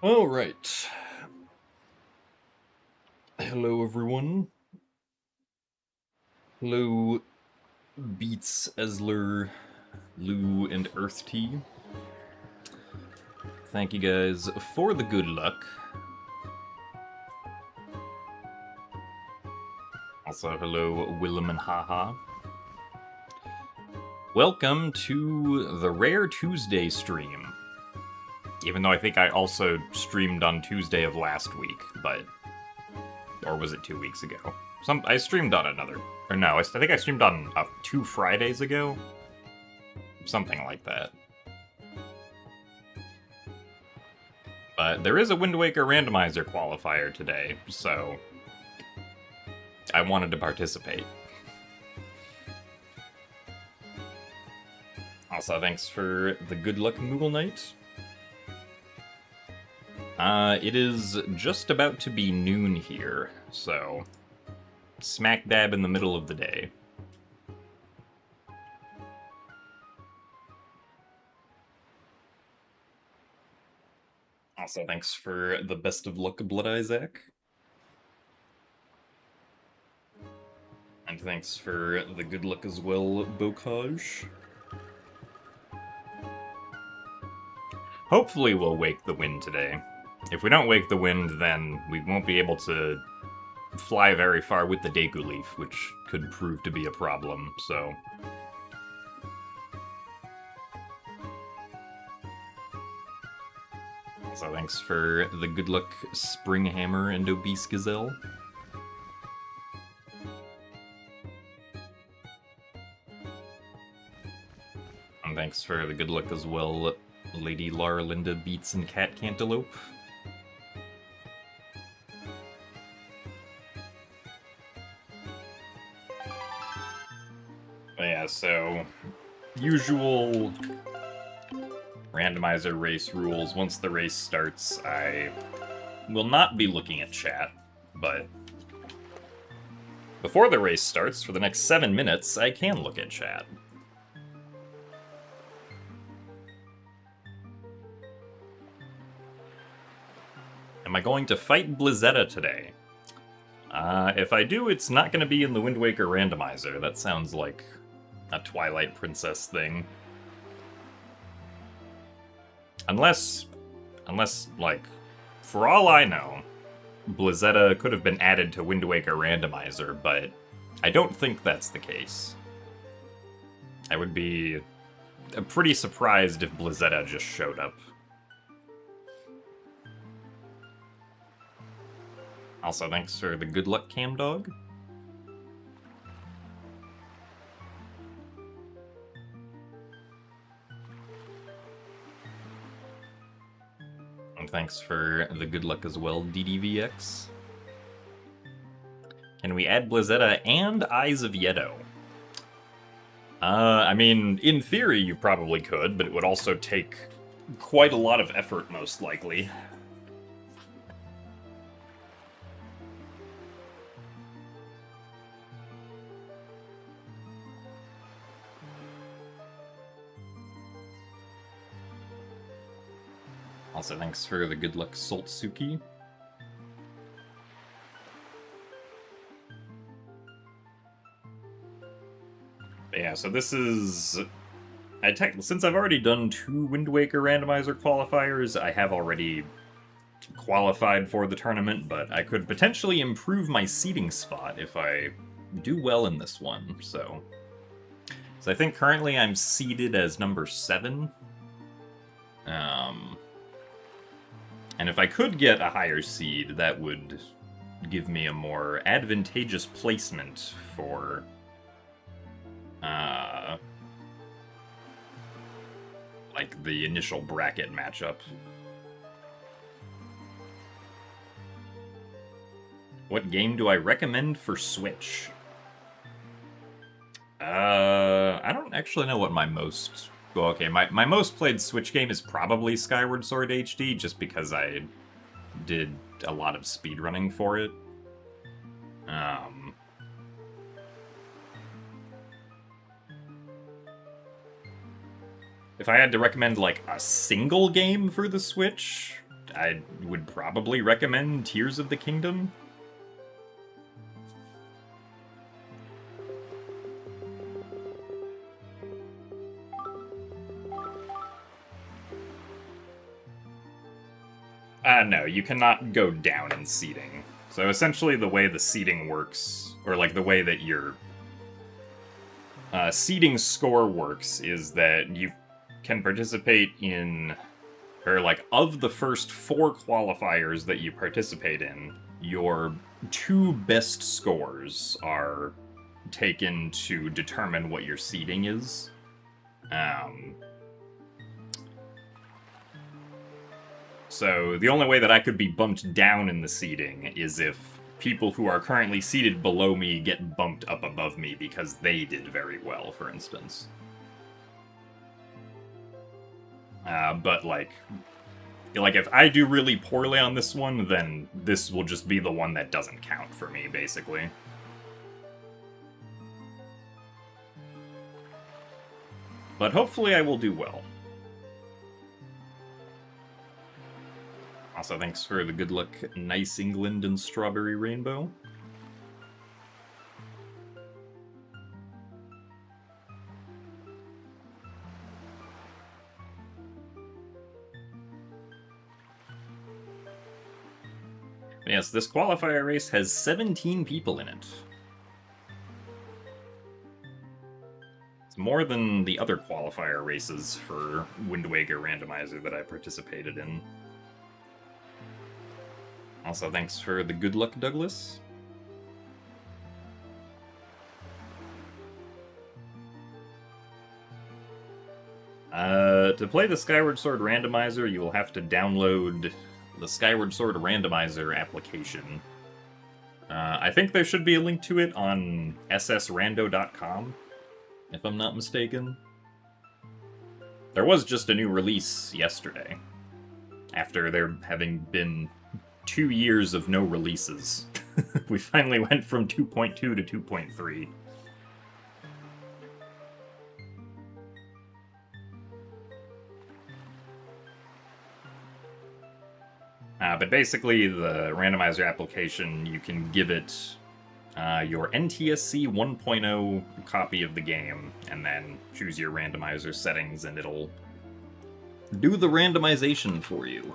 All right. Hello, everyone. Hello, Beats, Esler, Lou, and Earth Tea. Thank you guys for the good luck. Also, hello, Willem and Haha. Welcome to the Rare Tuesday stream. Even though I think I also streamed on Tuesday of last week, but... Or was it 2 weeks ago? I streamed on another... Or no, I think I streamed on 2 Fridays ago? Something like that. But there is a Wind Waker Randomizer qualifier today, so... I wanted to participate. Also, thanks for the good luck, Moogle Knight. It is just about to be noon here, so... Smack dab in the middle of the day. Also, thanks for the best of luck, Blood Isaac. And thanks for the good luck as well, Bocage. Hopefully we'll wake the wind today. If we don't wake the wind, then we won't be able to fly very far with the Deku Leaf, which could prove to be a problem, so... So thanks for the good luck, Springhammer and Obese Gazelle. And thanks for the good luck as well, Lady Lara Linda Beats and Cat Cantaloupe. But yeah, so... Usual... randomizer race rules. Once the race starts, I will not be looking at chat, but... Before the race starts, for the next 7 minutes, I can look at chat. Am I going to fight Blizzetta today? If I do, it's not going to be in the Wind Waker Randomizer. That sounds like a Twilight Princess thing. Unless, like, for all I know, Blizzetta could have been added to Wind Waker Randomizer, but I don't think that's the case. I would be pretty surprised if Blizzetta just showed up. Also, thanks for the good luck, Camdog. And thanks for the good luck as well, DDVX. Can we add Blizzetta and Eyes of Yedo? I mean, in theory you probably could, but it would also take quite a lot of effort, most likely. Also, thanks for the good luck, Soltsuki. Yeah, so this is... since I've already done 2 Wind Waker Randomizer qualifiers, I have already qualified for the tournament, but I could potentially improve my seeding spot if I do well in this one, so... So I think currently I'm seeded as number 7. And if I could get a higher seed, that would give me a more advantageous placement for... like the initial bracket matchup. What game do I recommend for Switch? I don't actually know what my most... Well, okay, my most played Switch game is probably Skyward Sword HD, just because I did a lot of speedrunning for it. If I had to recommend, like, a single game for the Switch, I would probably recommend Tears of the Kingdom. No, you cannot go down in seeding. So essentially the way the seeding works, or like the way that your seeding score works, is that you can participate in, or like of the first 4 qualifiers that you participate in, your 2 best scores are taken to determine what your seeding is. So the only way that I could be bumped down in the seeding is if people who are currently seated below me get bumped up above me because they did very well, for instance. But like if I do really poorly on this one, then this will just be the one that doesn't count for me, basically. But hopefully I will do well. Also, thanks for the good luck, Nice England and Strawberry Rainbow. Yes, this qualifier race has 17 people in it. It's more than the other qualifier races for Wind Waker Randomizer that I participated in. Also, thanks for the good luck, Douglas. To play the Skyward Sword Randomizer, you will have to download the Skyward Sword Randomizer application. I think there should be a link to it on ssrando.com, if I'm not mistaken. There was just a new release yesterday, after there having been 2 years of no releases. We finally went from 2.2 to 2.3. But basically, the randomizer application, you can give it your NTSC 1.0 copy of the game, and then choose your randomizer settings, and it'll do the randomization for you.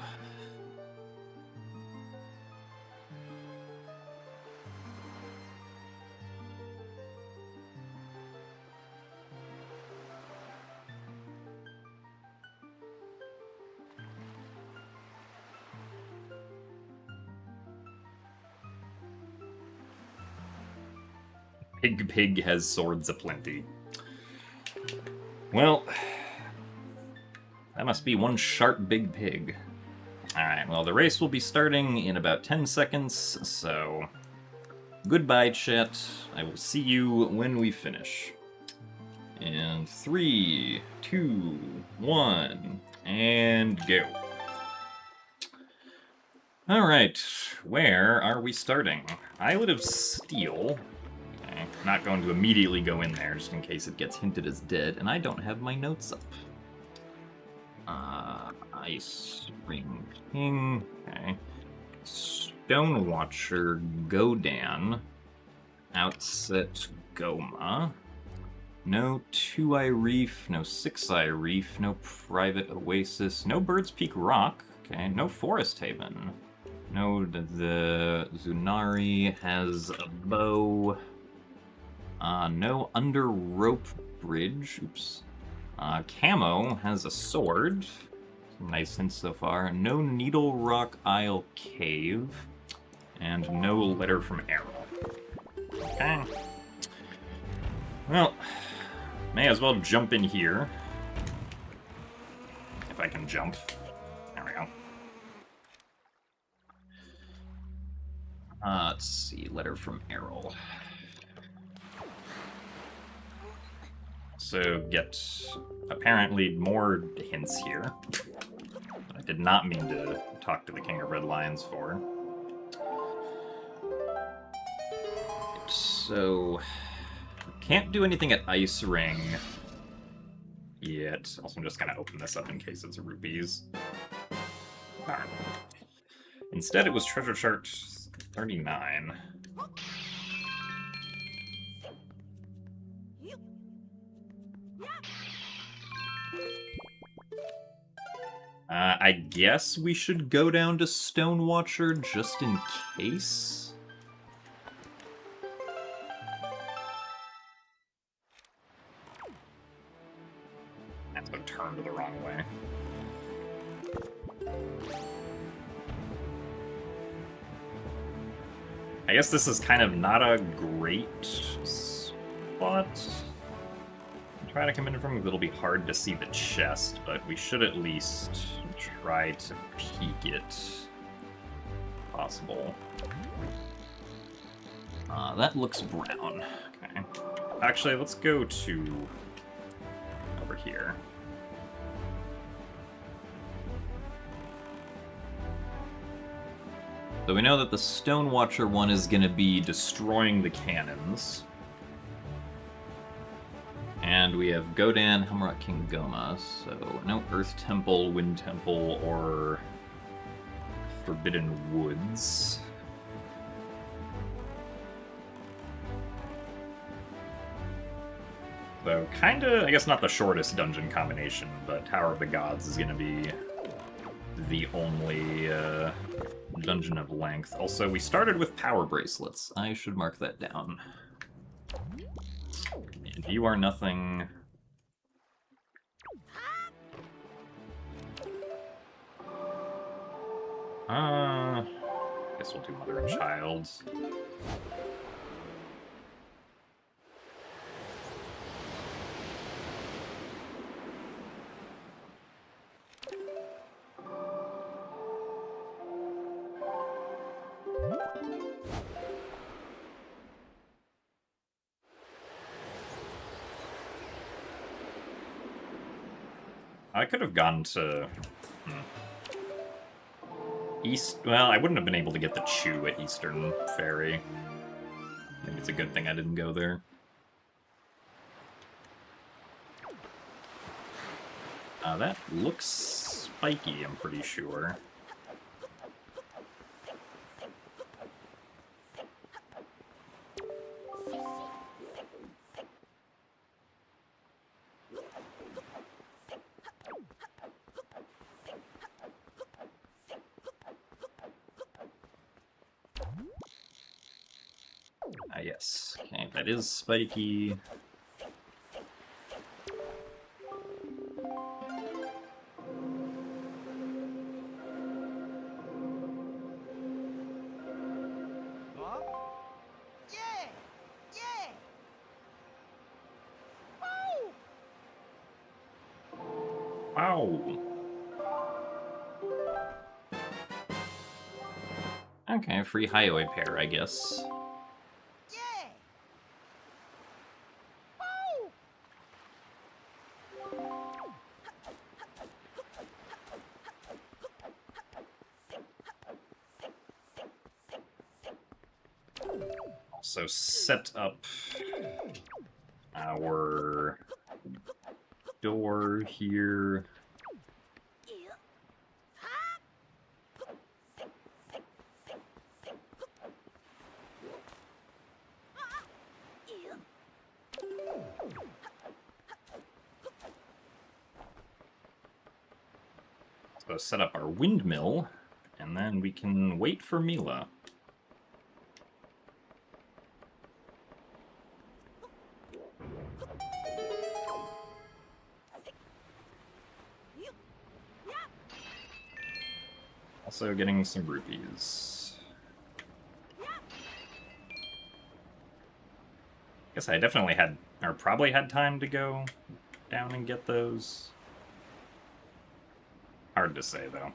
Pig has swords aplenty. Well, that must be one sharp big pig. Alright, well, the race will be starting in about 10 seconds, so goodbye, chat. I will see you when we finish. In 3, 2, 1, and go. Alright, where are we starting? Islet of Steel. Okay, not going to immediately go in there, just in case it gets hinted as dead, and I don't have my notes up. Ice Ring King, okay. Stone Watcher Godan. Outset Goma. No 2-Eye Reef, no 6-Eye Reef, no Private Oasis, no Bird's Peak Rock, okay, no Forest Haven. No, the Zunari has a bow. No Under Rope Bridge, oops. Camo has a sword. Some nice hints so far. No Needle Rock Isle Cave. And no Letter from Arrow. Okay. Well, may as well jump in here. If I can jump. There we go. Let's see, Letter from Errol. So get apparently more hints here. I did not mean to talk to the King of Red Lions for. So can't do anything at Ice Ring yet. Also, I'm just gonna open this up in case it's rupees. Darn. Instead, it was treasure chart 39. I guess we should go down to Stonewatcher just in case. That's a turn to the wrong way. I guess this is kind of not a great spot to try to come in from. It'll be hard to see the chest, but we should at least try to peek it. Possible. That looks brown. Okay. Actually, let's go to over here. So we know that the Stonewatcher one is going to be destroying the cannons. And we have Godan, Helmrock, King Goma, so no Earth Temple, Wind Temple, or Forbidden Woods. So kinda, I guess not the shortest dungeon combination, but Tower of the Gods is going to be the only dungeon of length. Also, we started with power bracelets. I should mark that down. And you are nothing. Guess we'll do Mother and Child. I could have gone to East. Well, I wouldn't have been able to get the Chew at Eastern Ferry. Maybe it's a good thing I didn't go there. That looks spiky, I'm pretty sure. Yes. Okay, that is spiky. Wow. Okay, free highway pair, I guess. Also set up our door here. So set up our windmill, and then we can wait for Mila. Also getting some rupees. Guess I definitely had, or probably had time to go down and get those. Hard to say, though.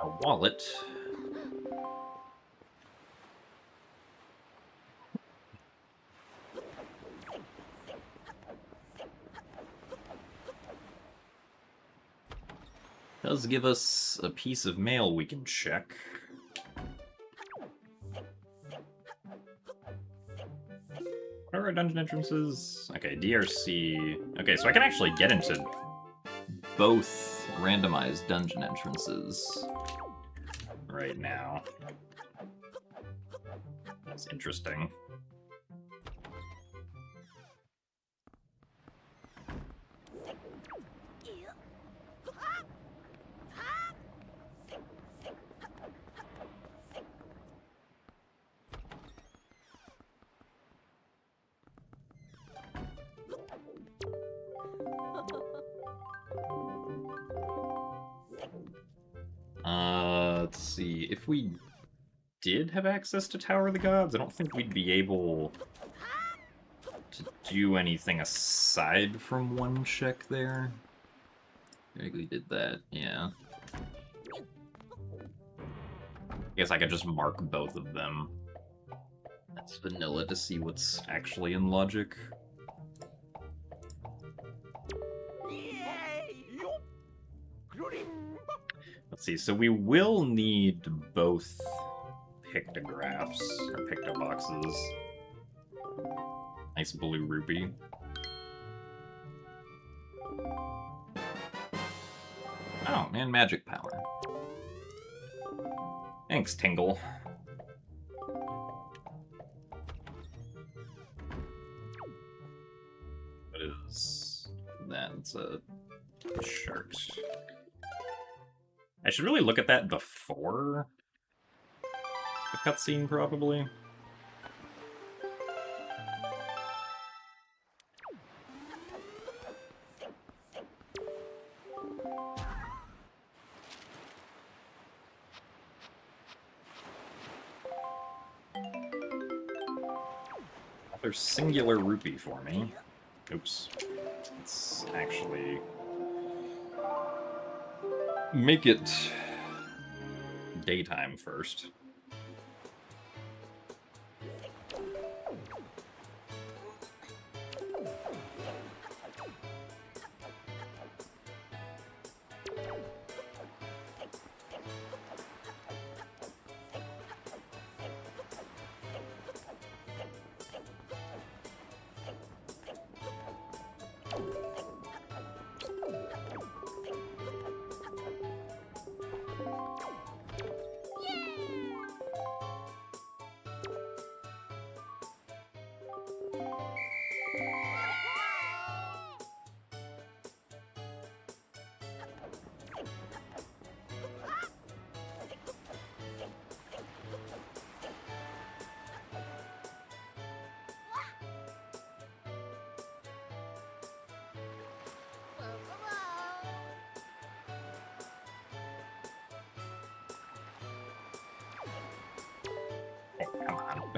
A wallet. Does give us a piece of mail we can check. What are our dungeon entrances? Okay, DRC. Okay, so I can actually get into both randomized dungeon entrances right now. That's interesting. Let's see. If we did have access to Tower of the Gods, I don't think we'd be able to do anything aside from one check there. I think we did that, yeah. I guess I could just mark both of them. That's vanilla to see what's actually in logic. Let's see, so we will need both pictographs, or pictoboxes. Nice blue rupee. Oh, and magic power. Thanks, Tingle. What is that? It's a shirt. I should really look at that before the cutscene, probably. There's singular rupee for me. Oops. Let's actually make it daytime first. Come on.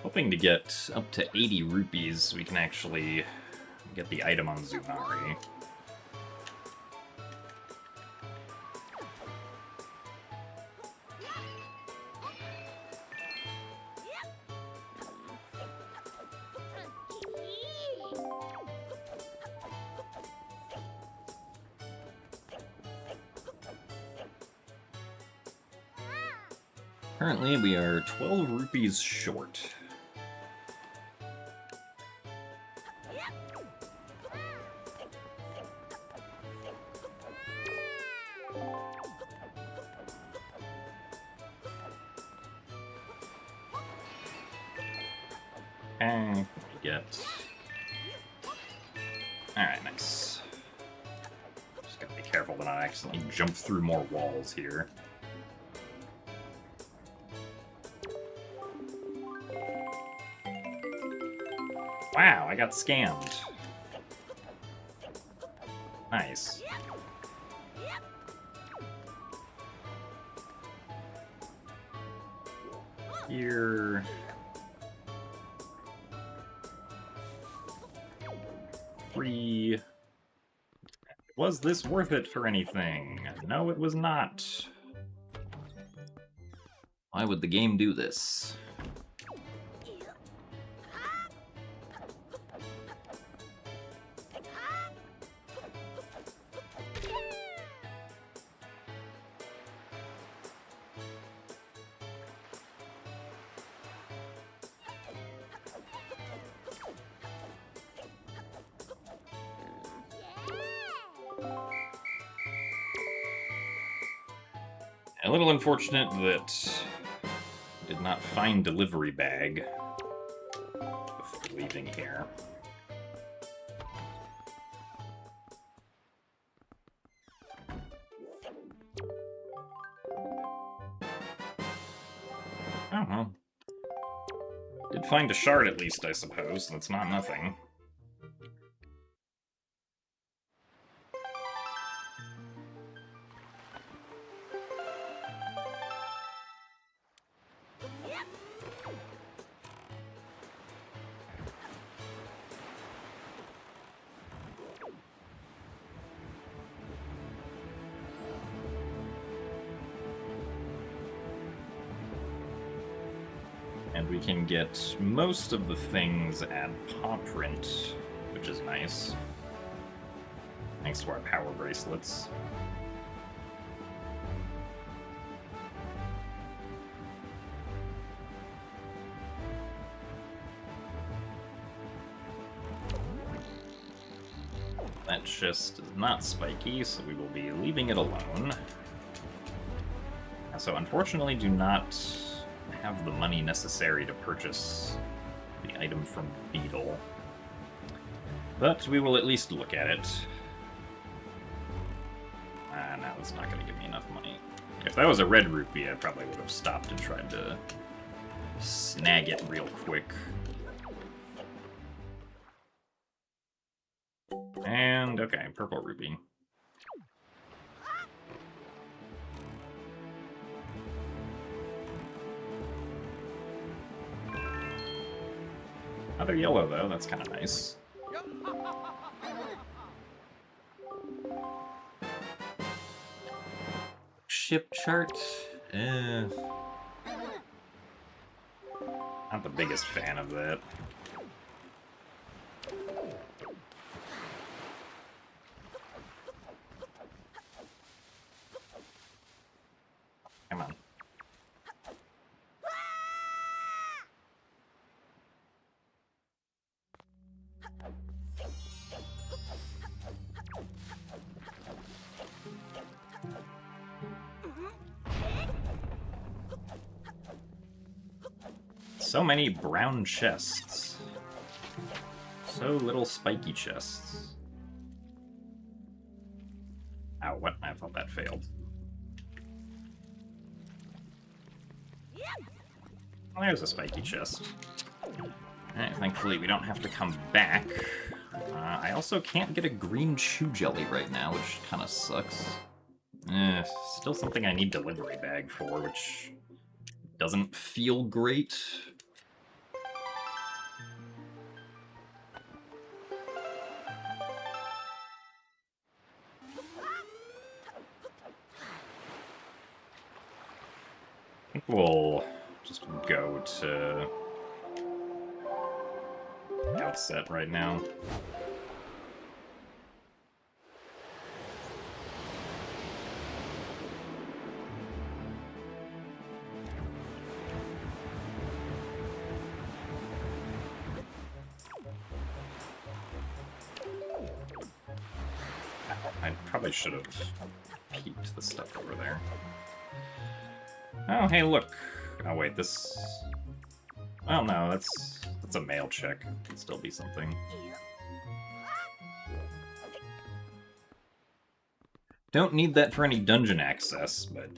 Hoping to get up to 80 rupees so we can actually get the item on Zunari. Currently, we are 12 rupees short. And we get... Alright, nice. Just gotta be careful to not accidentally jump through more walls here. Wow, I got scammed. Nice. Here... Was this worth it for anything? No, it was not. Why would the game do this? A little unfortunate that I did not find delivery bag before leaving here. Oh well. Did find a shard at least, I suppose. That's not nothing. And we can get most of the things at paw print, which is nice. Thanks to our power bracelets. That chest is not spiky, so we will be leaving it alone. So unfortunately do not have the money necessary to purchase the item from Beetle. But we will at least look at it. No, it's not going to give me enough money. If that was a red rupee, I probably would have stopped and tried to snag it real quick. And, okay, purple rupee. Another yellow, though. That's kind of nice. Ship chart? Not the biggest fan of that. Come on. So many brown chests. So little spiky chests. Ow, what? I thought that failed. Well, there's a spiky chest. Alright, thankfully we don't have to come back. I also can't get a green chew jelly right now, which kind of sucks. Still something I need delivery bag for, which doesn't feel great. I think we'll just go to Outset right now. I probably should have peeked the stuff over there. Oh, hey, look. Oh, wait, this... Well, no, that's a mail check. Could still be something. Don't need that for any dungeon access, but...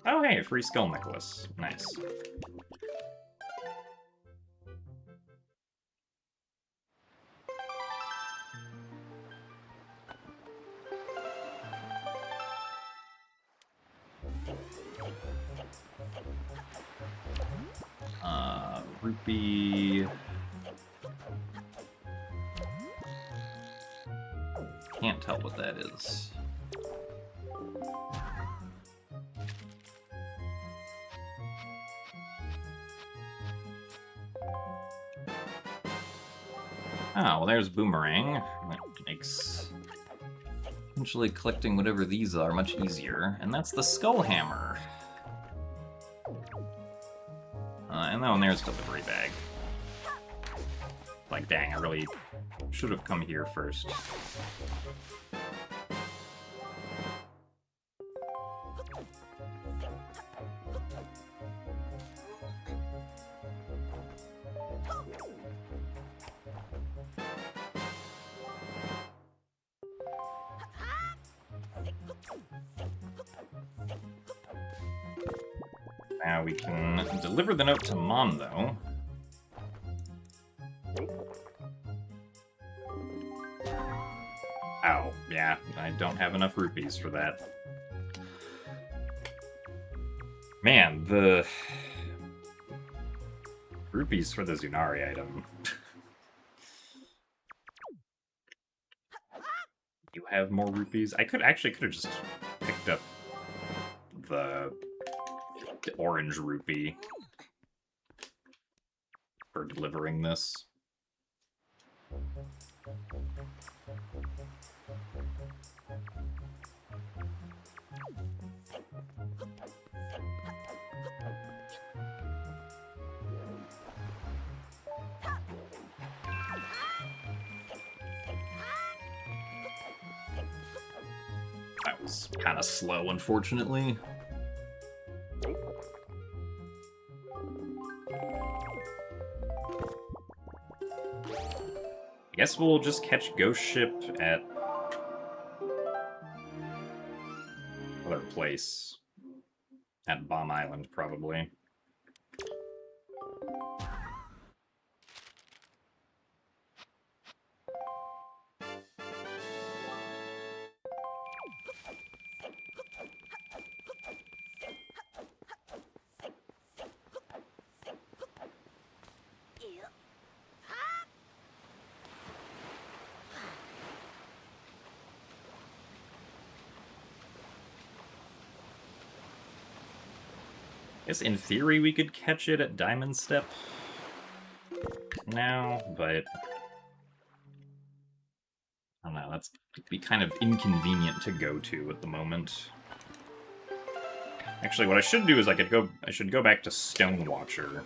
Oh, hey, a free skull necklace. Nice. Rupee... can't tell what that is. Oh, well, there's Boomerang. That makes potentially collecting whatever these are much easier. And that's the Skull Hammer. And that one there's Delivery Bag. Like, dang, I really should have come here first. Now we can deliver the note to Mom, though. Ow, yeah, I don't have enough rupees for that. Man, the rupees for the Zunari item. You have more rupees? I could have just picked up the orange rupee for delivering this. That was kind of slow, unfortunately. I guess we'll just catch Ghost Ship at another place. At Bomb Island, probably. I guess in theory we could catch it at Diamond Step now, but I don't know, that'd be kind of inconvenient to go to at the moment. Actually, what I should do is I should go back to Stonewatcher.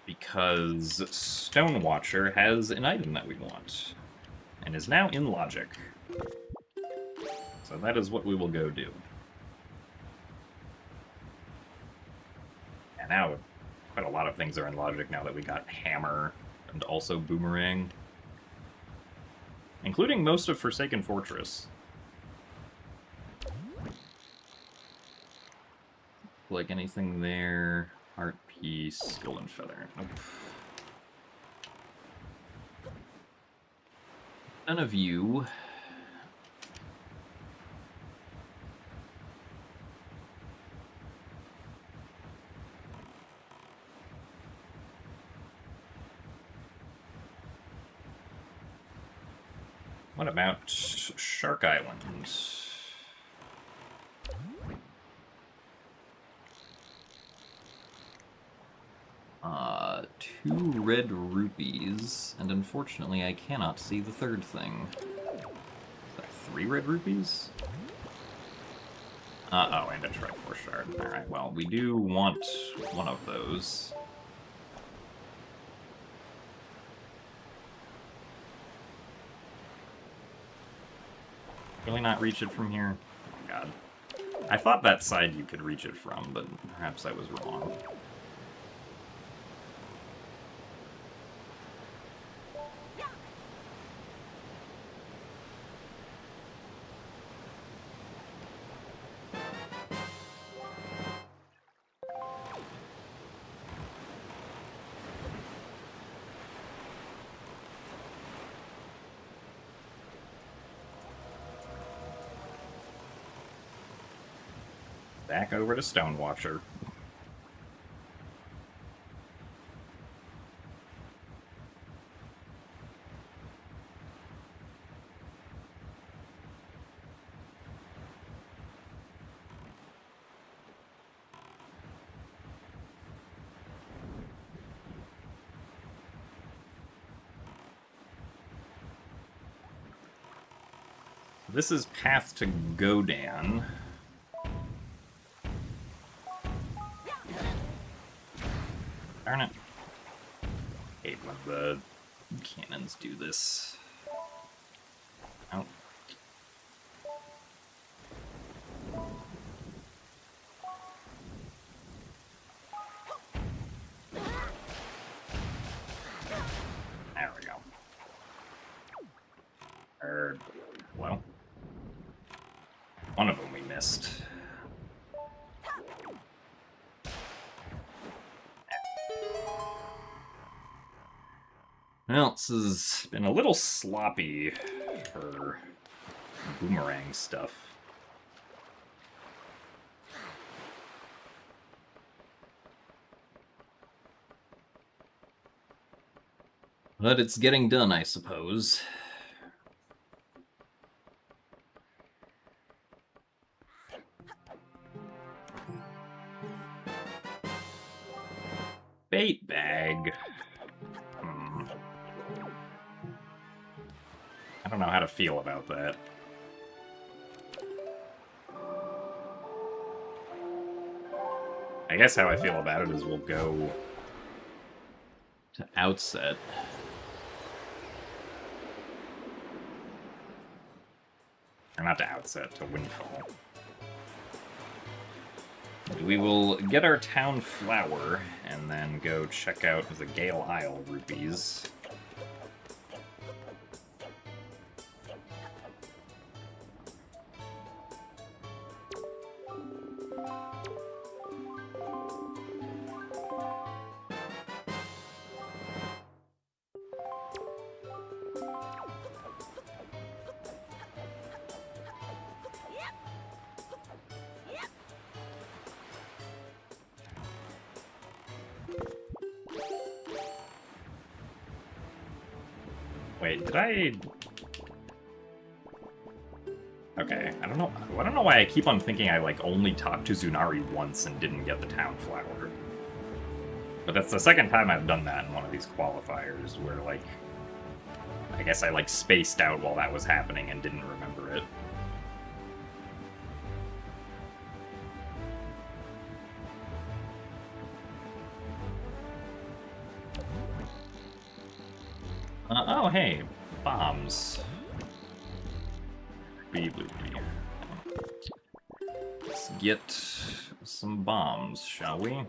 Because Stonewatcher has an item that we want, and is now in Logic. So that is what we will go do. And now, quite a lot of things are in Logic now that we got Hammer, and also Boomerang. Including most of Forsaken Fortress. Like anything there... Heart Piece, Golden Feather. Nope. None of you. What about Shark Island? 2 red rupees, and unfortunately I cannot see the third thing. Is that 3 red rupees? Oh, and a Triforce Shard. Alright, well, we do want one of those. Really not reach it from here? Oh my god. I thought that side you could reach it from, but perhaps I was wrong. Back over to Stonewatcher. this is path to Godan. Darn it. Hate when the cannons do this. Oh. There we go. Well. One of them we missed. Well, this has been a little sloppy for boomerang stuff. But it's getting done, I suppose. Bait bag. I don't know how to feel about that. I guess how I feel about it is we'll go to Outset. Or not to Outset, to Windfall. We will get our town flower, and then go check out the Gale Isle rupees. Wait, did I... Okay, I don't know why I keep on thinking I, like, only talked to Zunari once and didn't get the town flower. But that's the second time I've done that in one of these qualifiers, where, like... I guess I, like, spaced out while that was happening and didn't remember it. Oh, hey, bombs. Let's get some bombs, shall we? I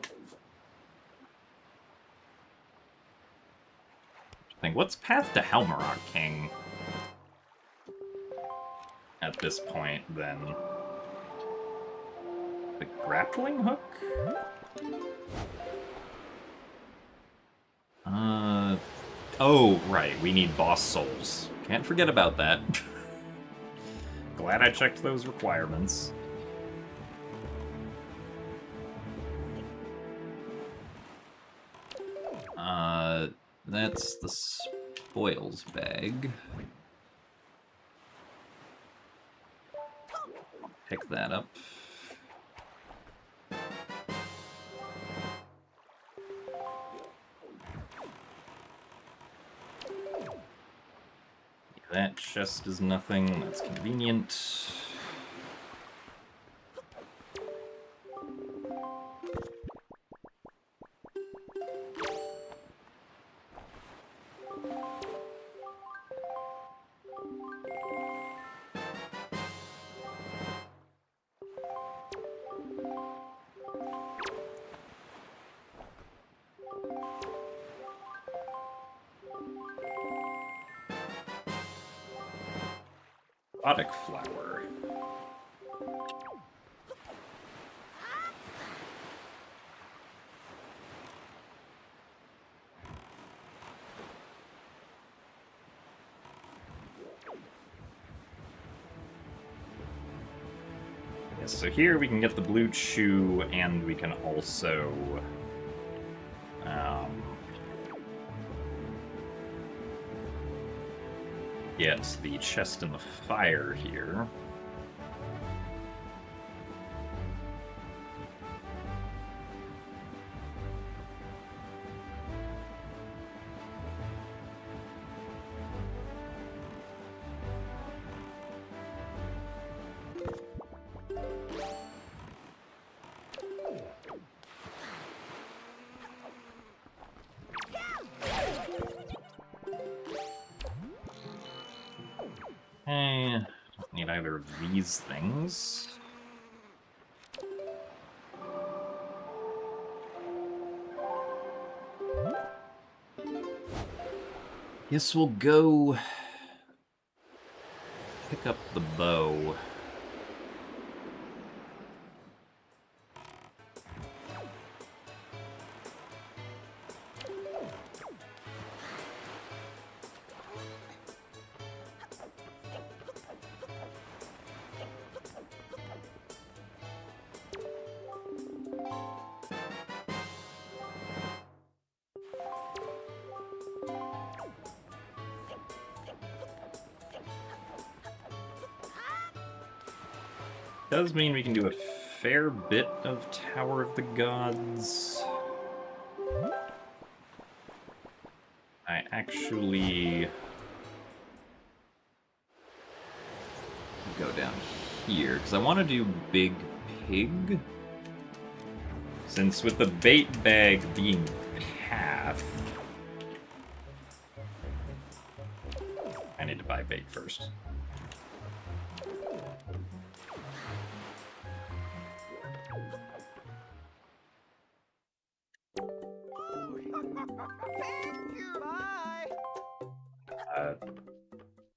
think, what's path to Halmarok King at this point, then? The grappling hook? Oh, right, we need boss souls. Can't forget about that. Glad I checked those requirements. That's the spoils bag. Pick that up. That chest is nothing, that's convenient. Exotic flower. Yes, so here we can get the blue chew, and we can also get the chest in the fire here. either of these things. Guess we'll go pick up the bow. Does mean we can do a fair bit of Tower of the Gods. I actually go down here, because I want to do Big Pig. Since with the bait bag being half, I need to buy bait first.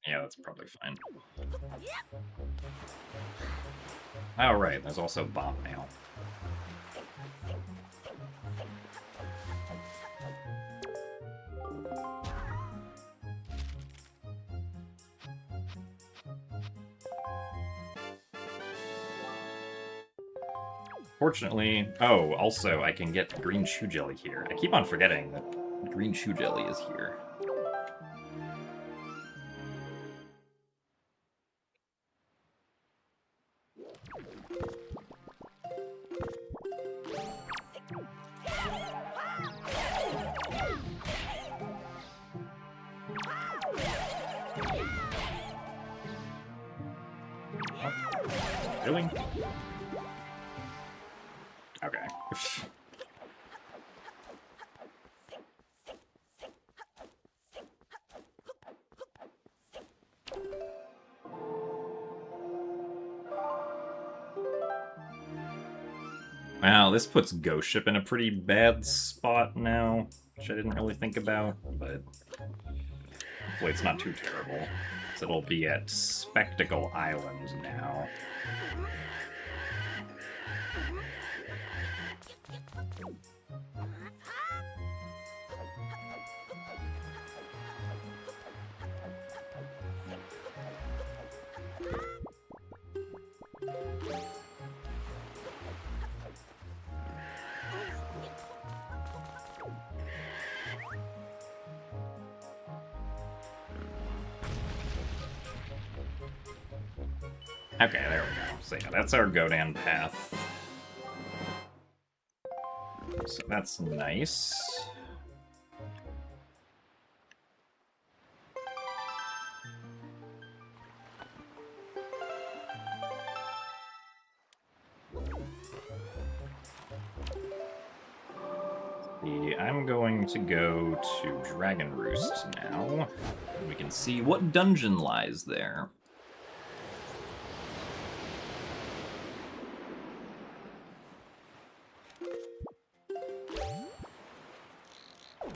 Yeah, that's probably fine. Oh, right, there's also bomb mail. Fortunately, oh, also I can get green shoe jelly here. I keep on forgetting that green shoe jelly is here. Really? Okay. Wow, this puts Ghost Ship in a pretty bad spot now, which I didn't really think about, but hopefully it's not too terrible. So it'll be at Spectacle Island now. Okay, there we go. So yeah, that's our Godan path. So that's nice. I'm going to go to Dragon Roost now. And we can see what dungeon lies there.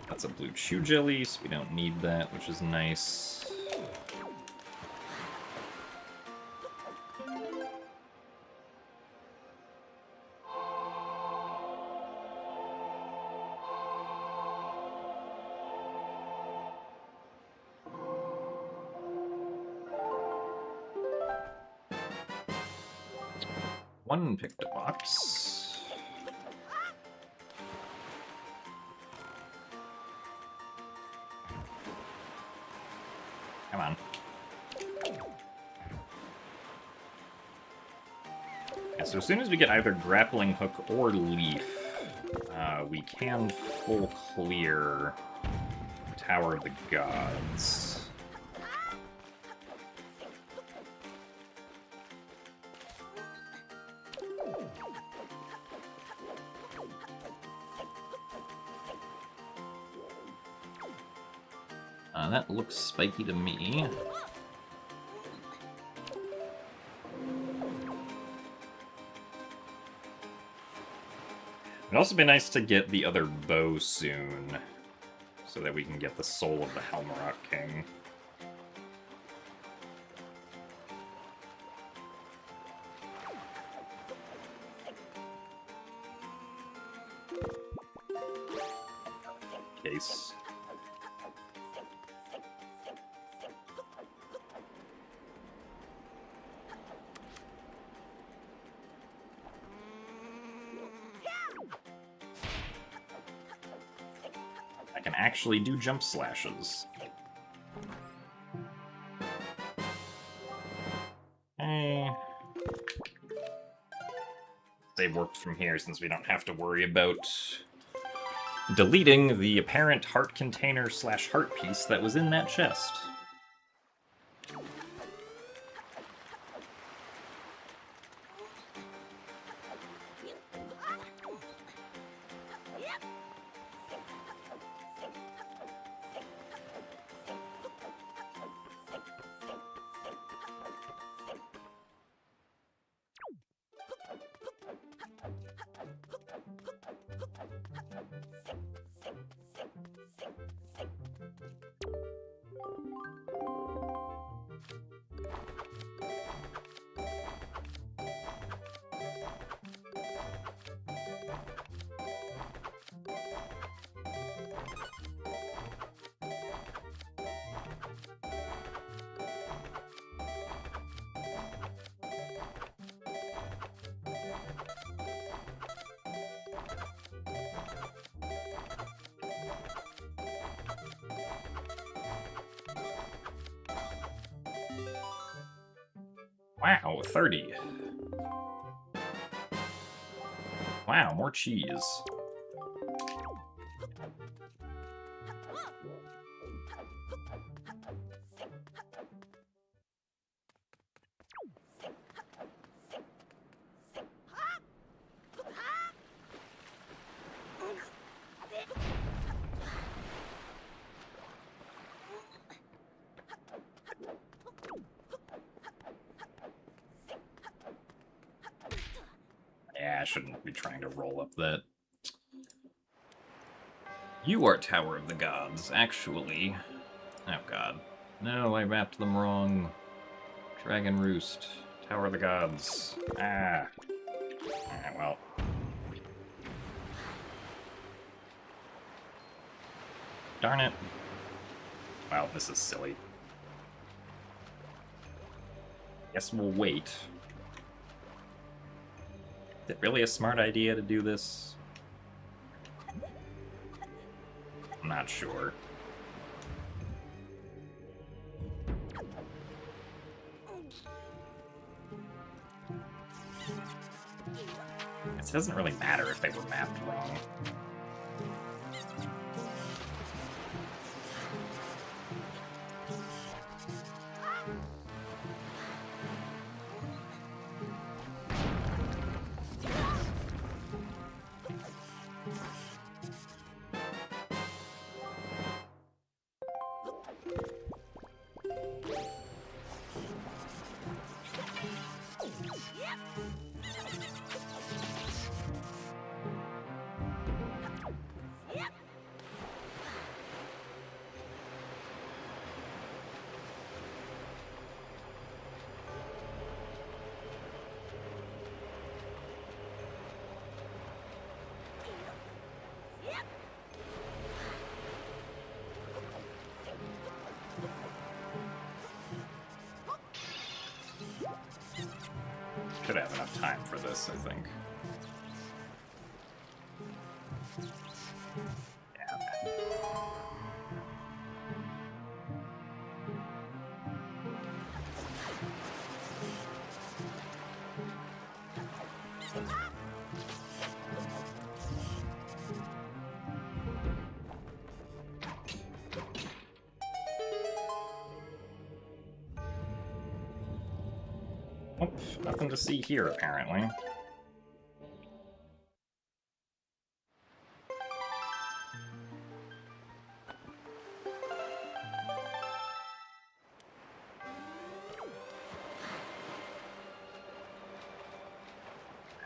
That's a blue chew jelly, so we don't need that, which is nice. One picked a box. Come on. Yeah, so as soon as we get either Grappling Hook or Leaf, we can full clear Tower of the Gods. That looks spiky to me. It'd also be nice to get the other bow soon, so that we can get the soul of the Helmarock King. Case. I can actually do jump slashes. They worked from here since we don't have to worry about deleting the apparent heart container / heart piece that was in that chest. Wow, 30. Wow, more cheese. Yeah, I shouldn't be trying to roll up that. You are Tower of the Gods, actually. Oh god. No, I mapped them wrong. Dragon Roost. Tower of the Gods. Ah. Well. Darn it. Wow, this is silly. Guess we'll wait. Is it really a smart idea to do this? I'm not sure. It doesn't really matter if they were mapped wrong. Should have enough time for this, I think. Yeah, okay. Oh, nothing to see here, apparently.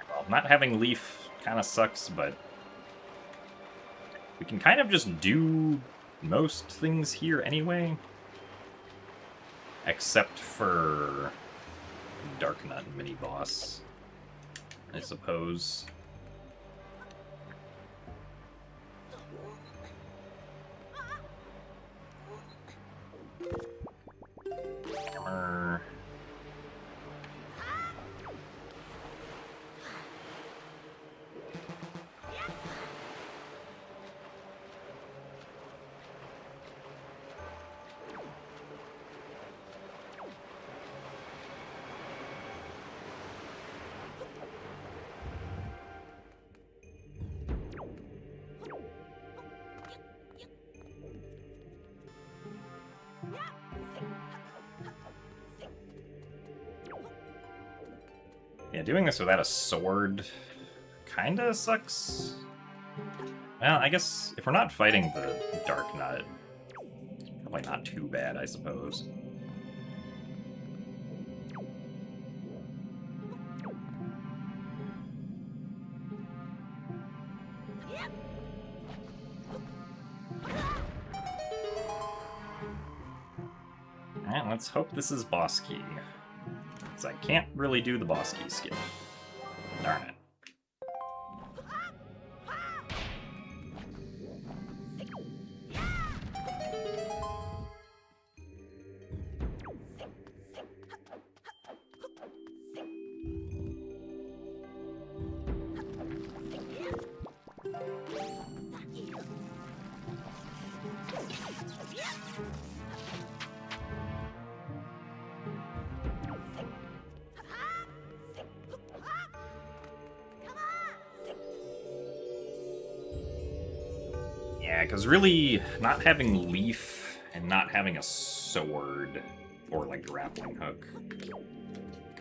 Well, not having Leaf kind of sucks, but We can kind of just do most things here anyway. Except for Dark Nut mini-boss, I suppose. Hammer. Yeah, doing this without a sword kinda sucks. Well, I guess if we're not fighting the Dark Nut, it's probably not too bad, I suppose. Alright, let's hope this is boss key. Because I can't really do the boss key skip. Darn it. Yeah, because really, not having Leaf and not having a sword or, like, grappling hook,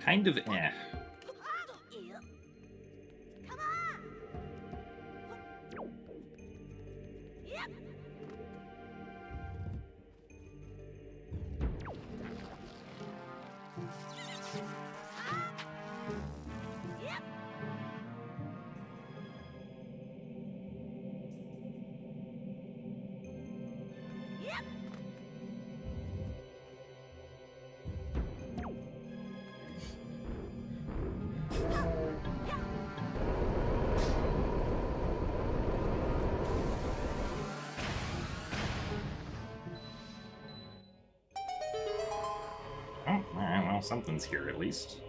kind of eh. Oh, alright, well, something's here at least.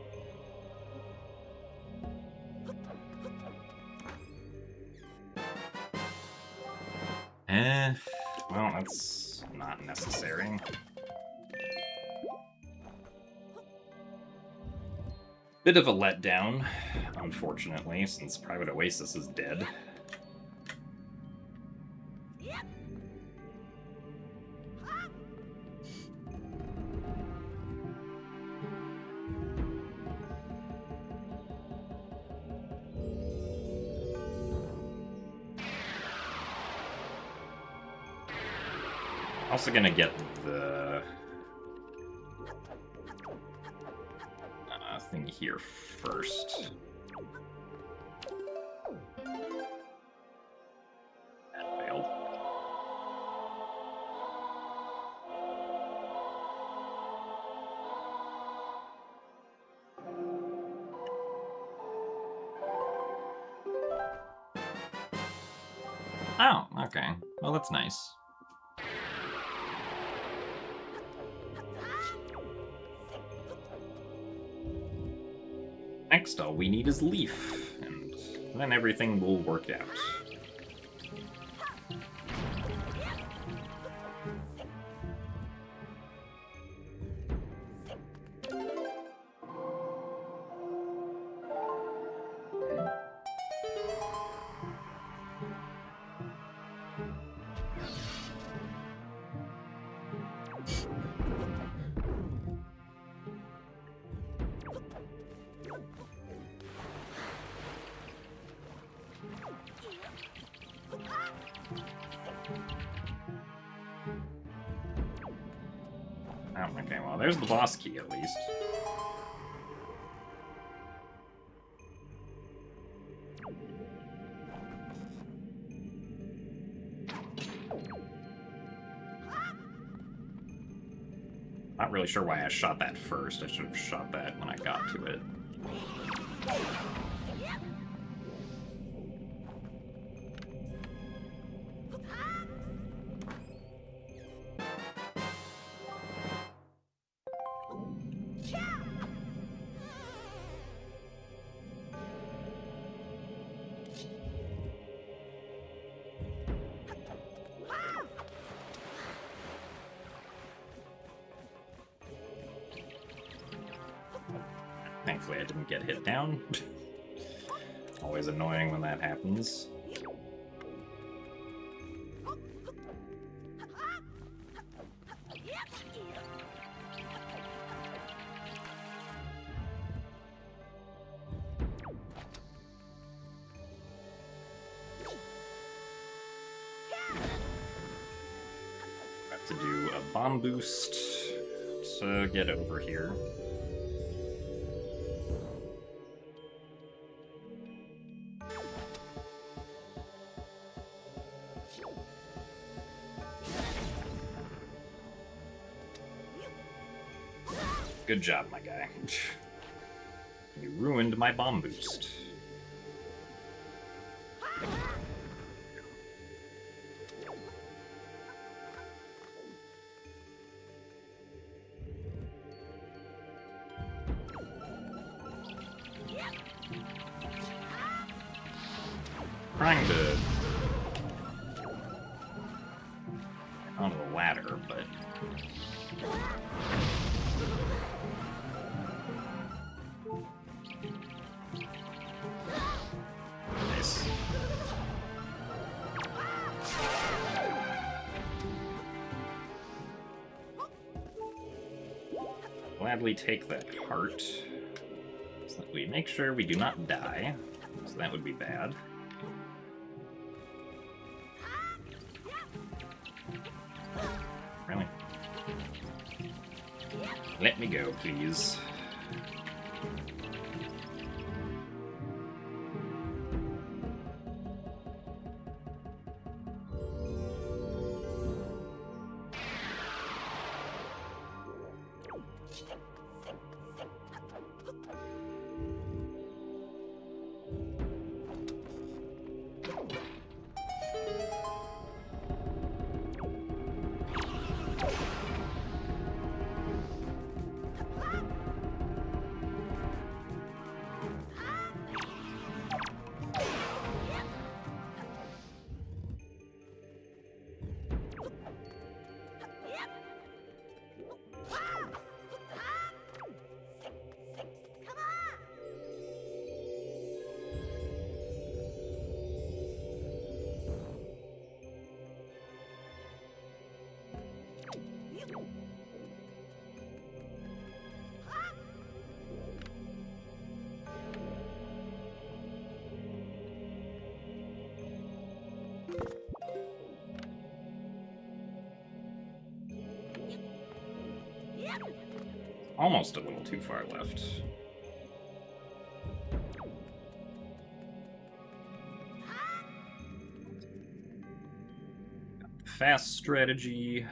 Well, that's not necessary. Bit of a letdown, unfortunately, since Private Oasis is dead. Also gonna get the thing here first. That failed. Oh, okay. Well, that's nice. Next, all we need is Leaf, and then everything will work out. Oh, okay, well, there's the boss key, at least. Not really sure why I shot that first. I should have shot that when I got to it. Thankfully I didn't get hit down. Always annoying when that happens. Have to do a bomb boost to get over here. Good job, my guy. You ruined my bomb boost. Trying to onto the ladder, but nice. Gladly take that heart so that we make sure we do not die, so that would be bad. Really? Let me go, please. Almost a little too far left. Fast strategy.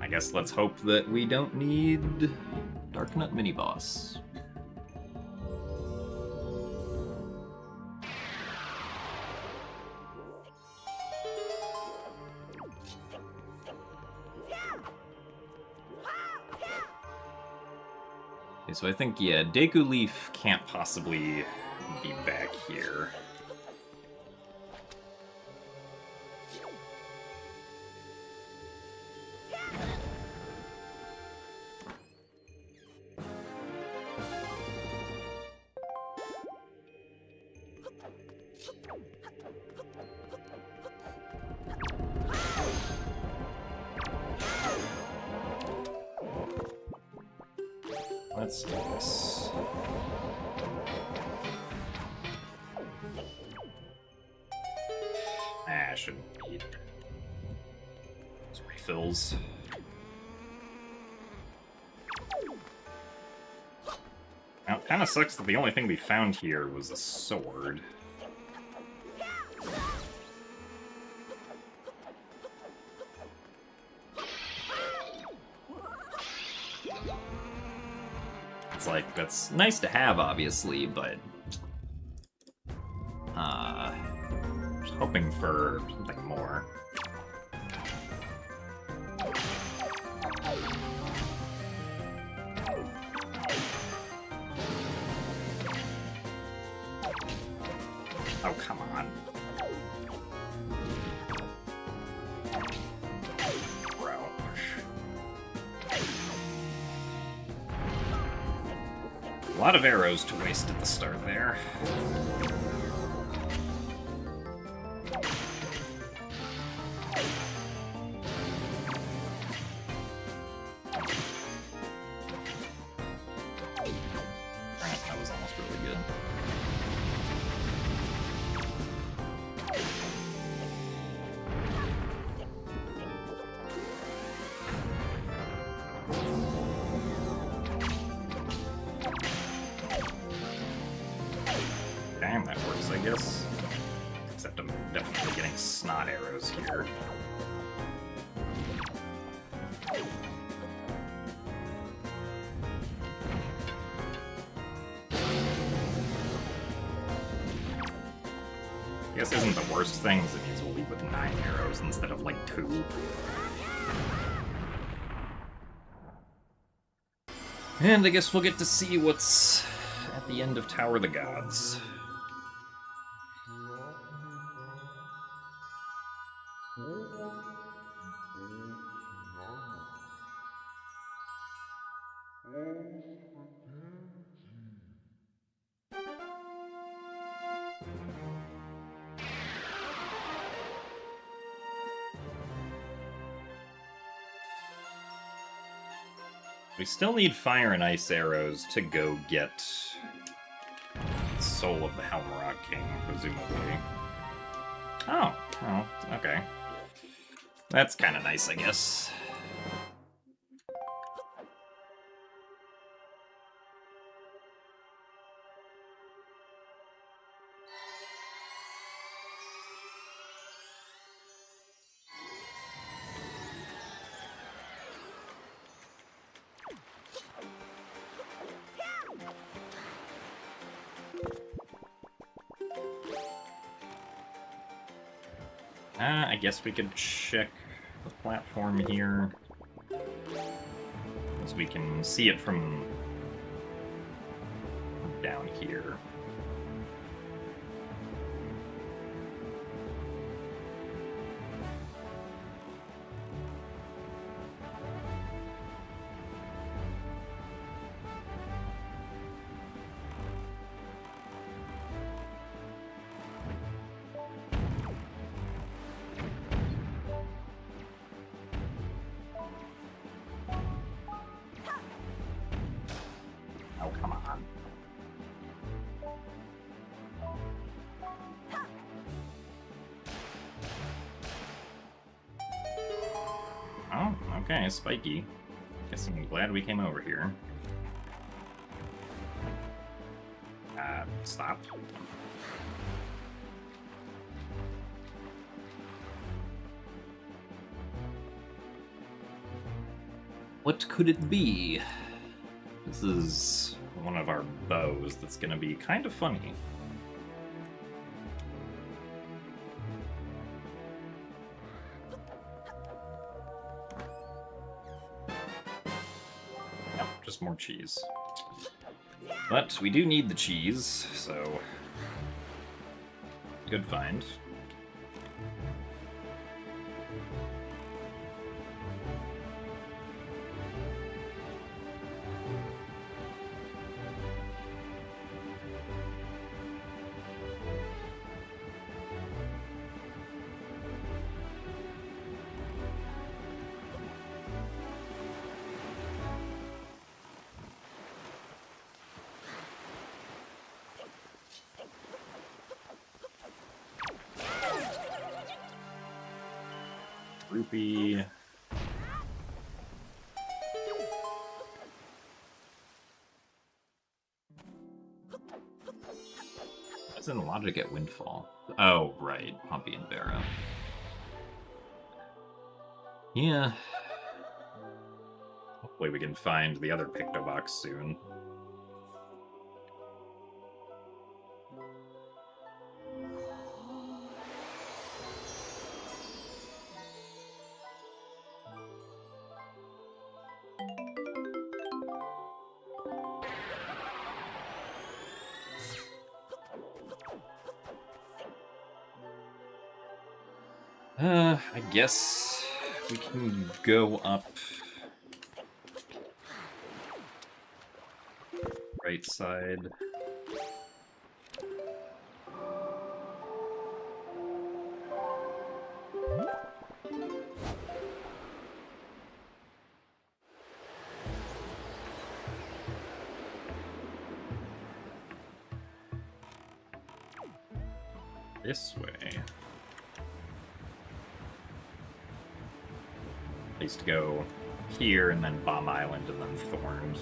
I guess let's hope that we don't need Dark Nut mini-boss. Okay, so I think, yeah, Deku Leaf can't possibly be back here. Let's do this. I shouldn't need those refills. Now, it kind of sucks that the only thing we found here was a sword. like, that's nice to have, obviously, but... just hoping for something more. Oh, come on. Bro. A lot of arrows to waste at the start there. That was almost really good. Damn, that works, I guess. Except I'm definitely getting snot arrows here. I guess isn't the worst thing is it means we'll leave with 9 arrows instead of, like, 2. And I guess we'll get to see what's at the end of Tower of the Gods. We still need fire and ice arrows to go get Soul of the Helmrock King, presumably. Oh, okay. That's kind of nice, I guess. I guess we could check the platform here, as we can see it from down here. Oh, come on. Oh, okay, spiky. Guess I'm glad we came over here. Stop. What could it be? This is one of our bows that's gonna be kind of funny. Yep, just more cheese. But we do need the cheese, so good find. Rupee. That's in logic at Windfall. Oh, right. Pompey and Barrow. Yeah. Hopefully we can find the other Pictobox soon. I guess we can go up right side. This way. At least go here and then Bomb Island and then Thorns.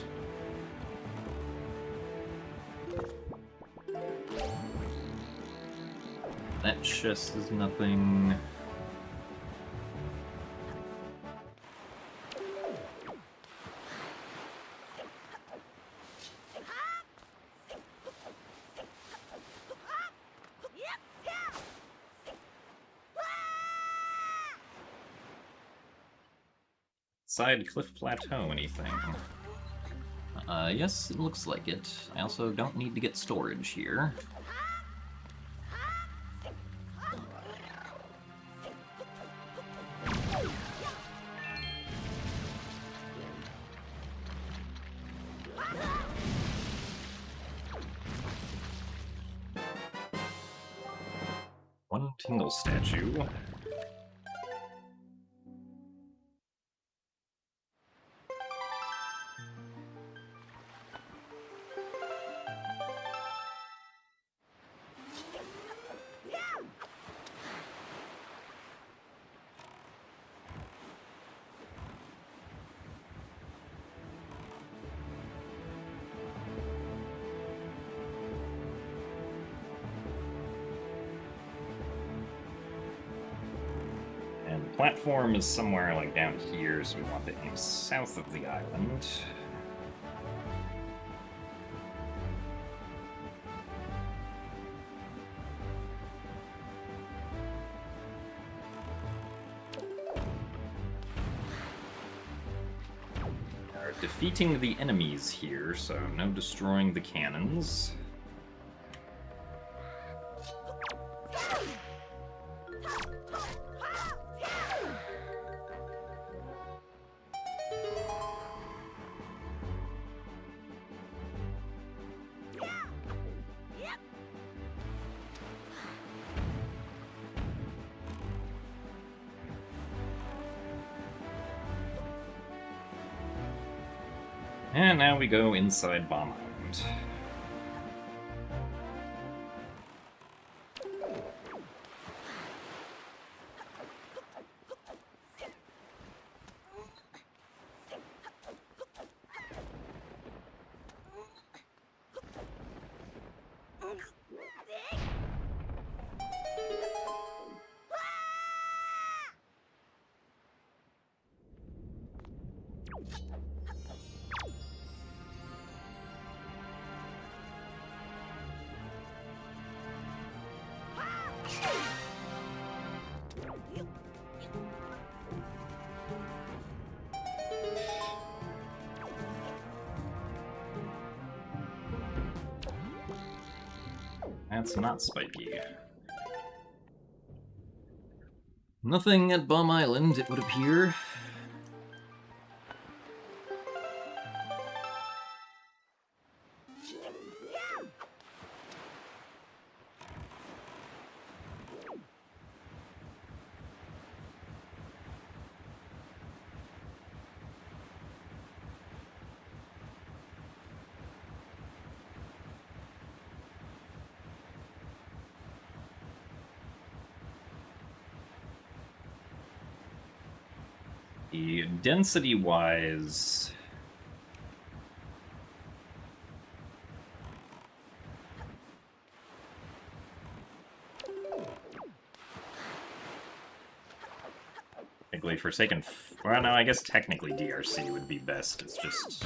That chest is nothing. Side Cliff Plateau, anything? Yes, it looks like it. I also don't need to get storage here. One Tingle statue. Platform is somewhere like down here, so we want the aim south of the island. We're defeating the enemies here, so no destroying the cannons. And now we go inside Bomb Island. That's not spiky. Nothing at Bomb Island, it would appear. Density-wise, technically Forsaken. Well, no, I guess technically DRC would be best. It's just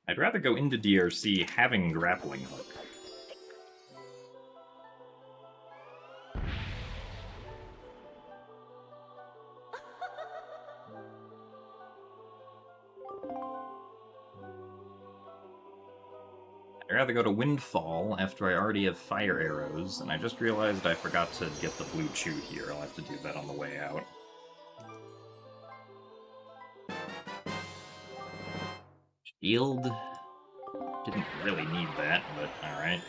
I'd rather go into DRC having Grappling Hook. I'd rather go to Windfall after I already have fire arrows, and I just realized I forgot to get the blue chew here. I'll have to do that on the way out. Shield. Didn't really need that, but alright.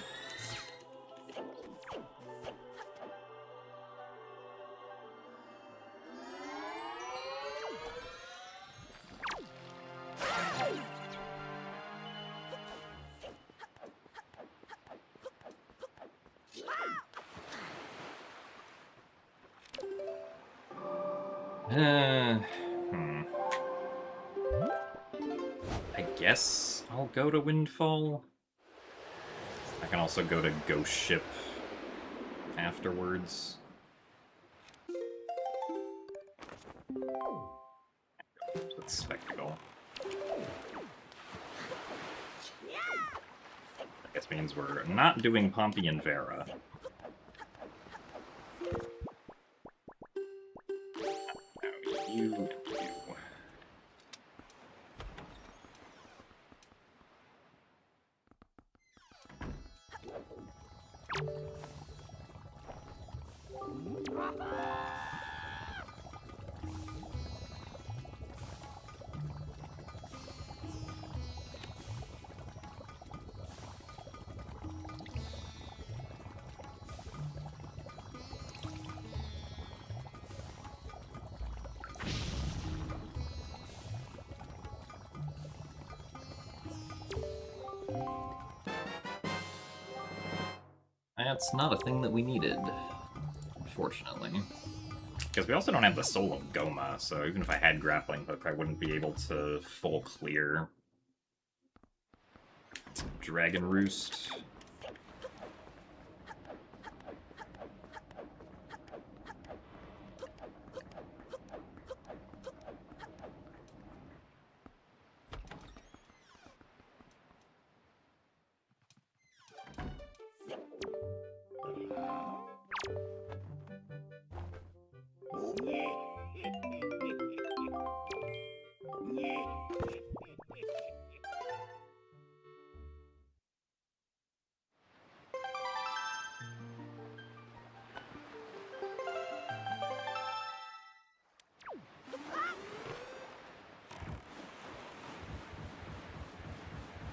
I guess I'll go to Windfall. I can also go to Ghost Ship afterwards. That's Spectacle. I guess means we're not doing Pompey and Vera. Now you and you. That's not a thing that we needed, unfortunately. Because we also don't have the Soul of Goma, so even if I had Grappling Hook, I wouldn't be able to full clear Dragon Roost.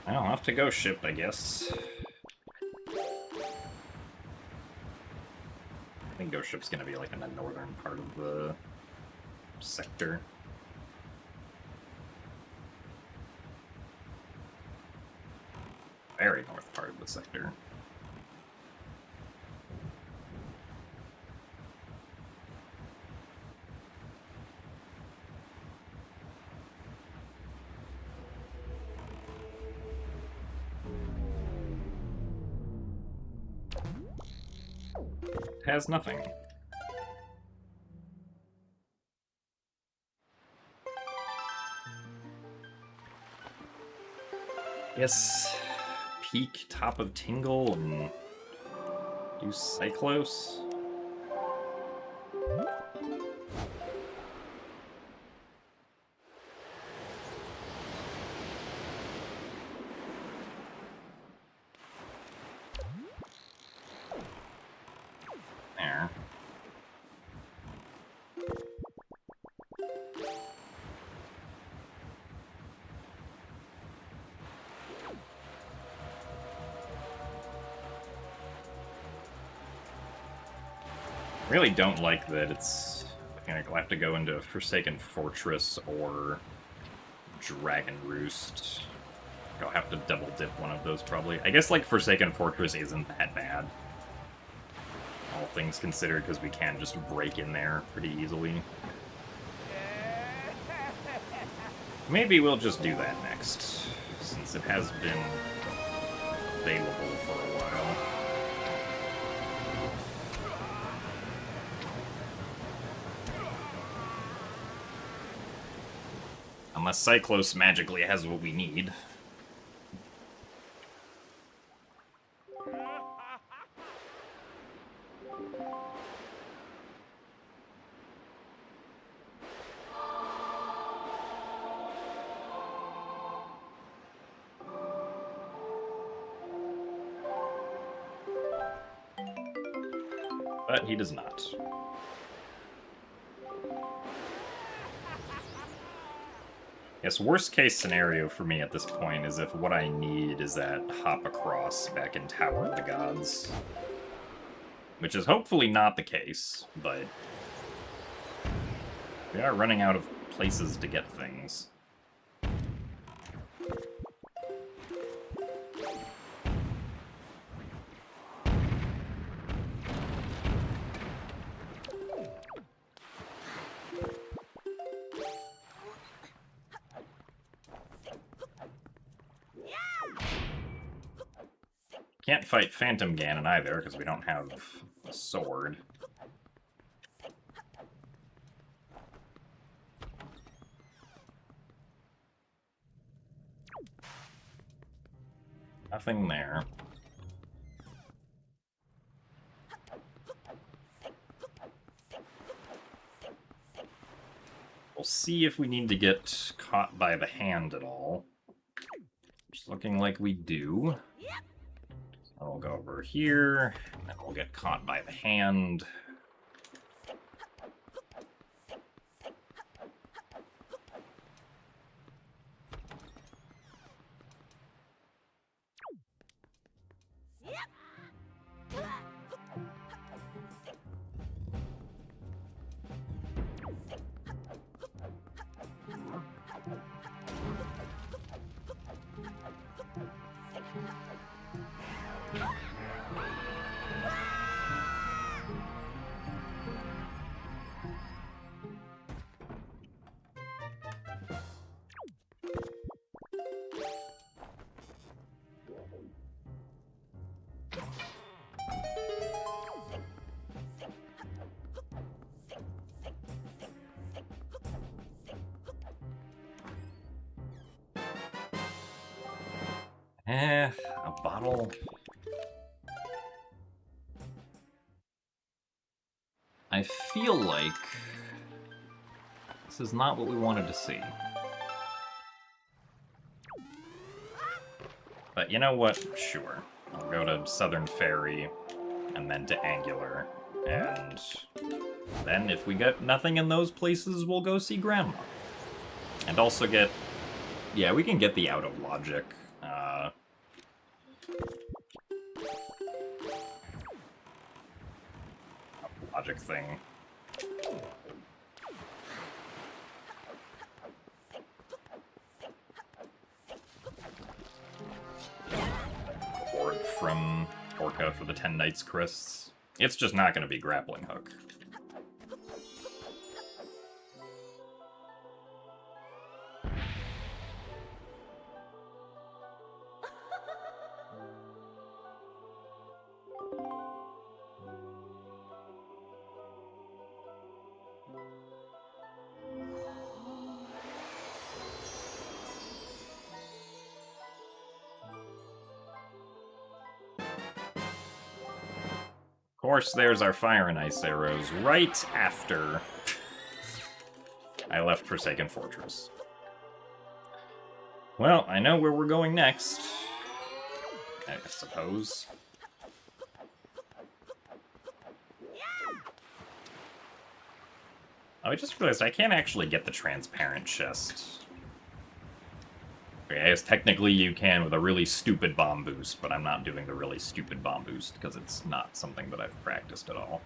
I'll have to go ship, I guess. I think Ghost Ship's gonna be like in the northern part of the sector. Very north part of the sector. Has nothing. Yes, peak top of Tingle and do Cyclos. There. Really don't like that it's... I think I'll have to go into Forsaken Fortress or Dragon Roost. I'll have to double dip one of those probably. I guess like Forsaken Fortress isn't that bad. All things considered, because we can just break in there pretty easily. Maybe we'll just do that next, since it has been available for a while. Unless Cyclos magically has what we need. But he does not. Yes, worst case scenario for me at this point is if what I need is that hop across back in Tower of the Gods. Which is hopefully not the case, but we are running out of places to get things. Can't fight Phantom Ganon either, because we don't have a sword. Nothing there. We'll see if we need to get caught by the hand at all. It's looking like we do. So we'll go over here, and we'll get caught by the hand. A bottle. I feel like this is not what we wanted to see. But you know what? Sure. I'll go to Southern Fairy and then to Angular. And then if we get nothing in those places, we'll go see Grandma. And also get... Yeah, we can get the Out of Logic. Logic thing. Board from Orca for the 10 Knights Crysts. It's just not going to be Grappling Hook. Of course, there's our Fire and Ice arrows right after I left Forsaken Fortress. Well, I know where we're going next, I suppose. Oh, I just realized I can't actually get the transparent chest. Okay, I guess technically you can with a really stupid bomb boost, but I'm not doing the really stupid bomb boost because it's not something that I've practiced at all.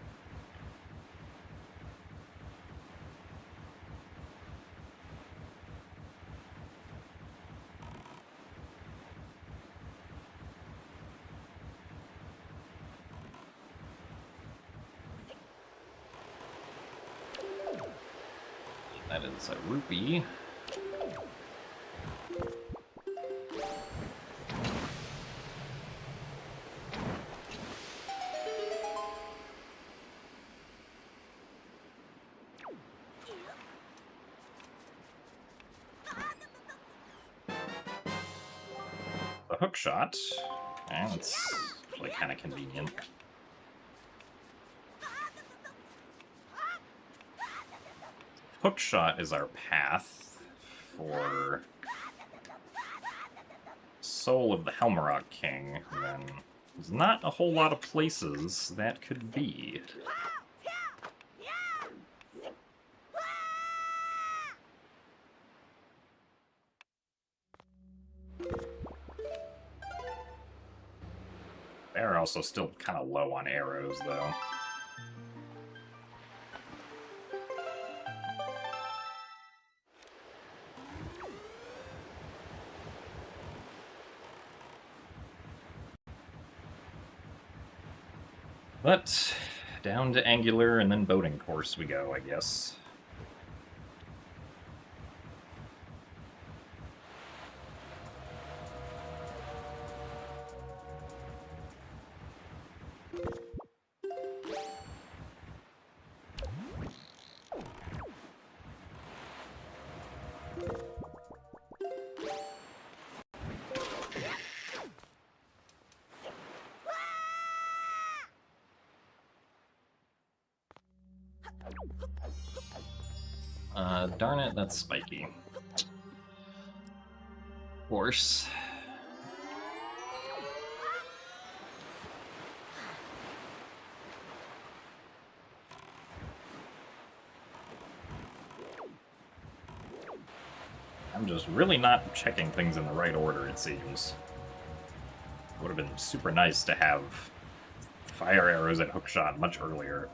That is a rupee. The hook shot, and it's actually kind of convenient. Hook shot is our path for Soul of the Helmarok King, and then There's not a whole lot of places that could be. They're also still kind of low on arrows, though. But down to angular and then boating course we go, I guess. Darn it, that's spiky. Of course. I'm just really not checking things in the right order, it seems. It would have been super nice to have fire arrows at hookshot much earlier.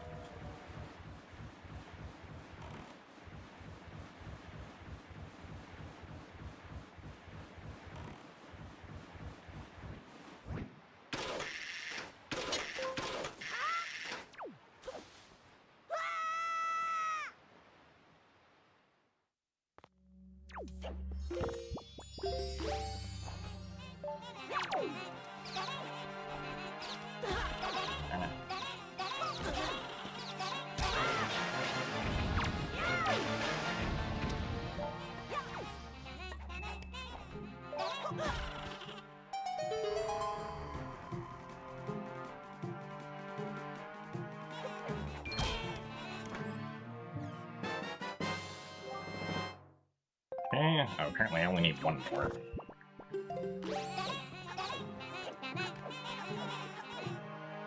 Okay. Oh, apparently I only need one more.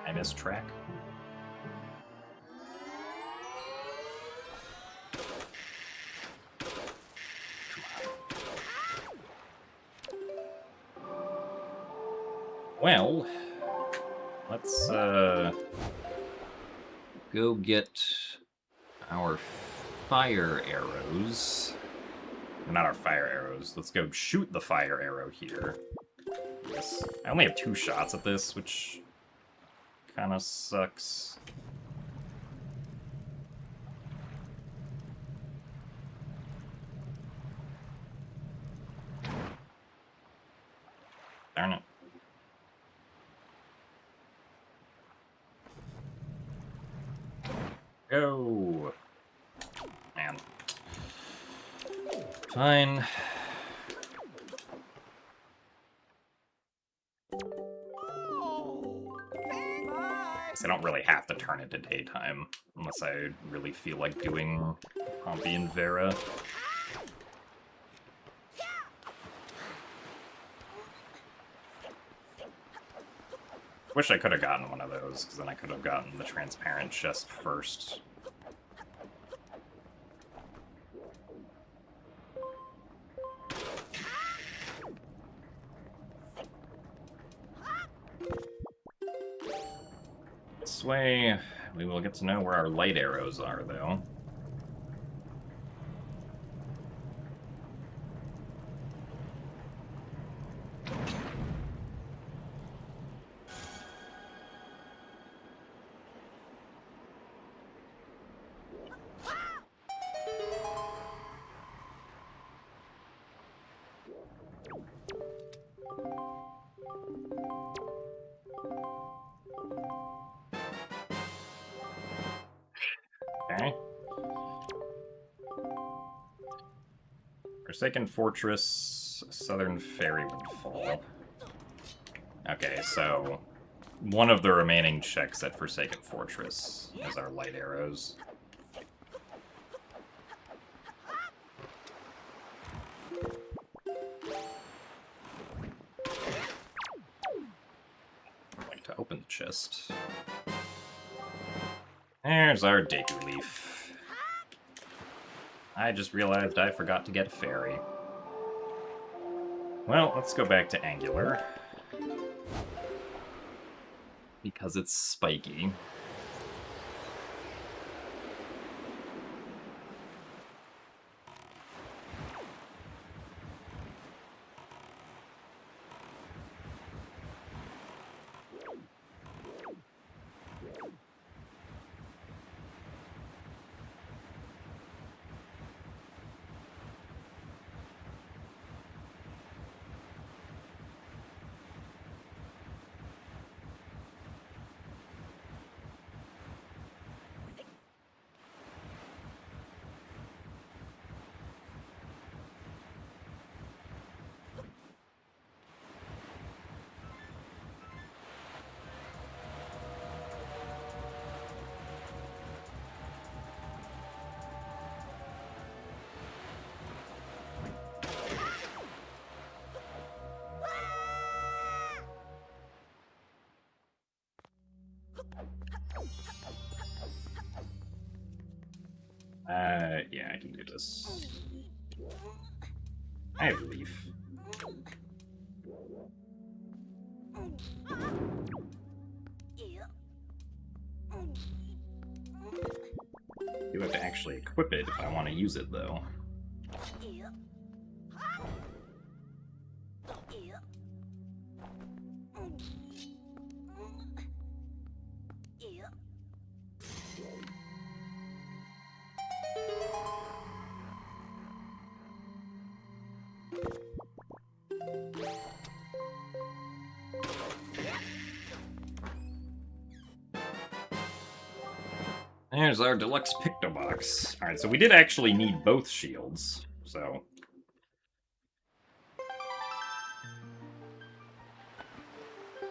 I missed track. Well, let's go get our fire arrows. Not our fire arrows. Let's go shoot the fire arrow here. Yes. I only have 2 shots at this, which kind of sucks. Darn it. Go! Man. Fine. I don't really have to turn it to daytime, unless I really feel like doing Pompey and Vera. Wish I could have gotten one of those, because then I could have gotten the transparent chest first. This way, we will get to know where our light arrows are, though. Okay. Forsaken Fortress, Southern Ferry Windfall. Okay, so one of the remaining checks at Forsaken Fortress is our light arrows. I'd like to open the chest. There's our Deku Leaf. I just realized I forgot to get a fairy. Well, let's go back to Angular. Because it's spiky. Yeah, I can do this. I have Leaf. You have to actually equip it if I want to use it, though. There's our deluxe Picto Box. Alright, so we did actually need both shields, so...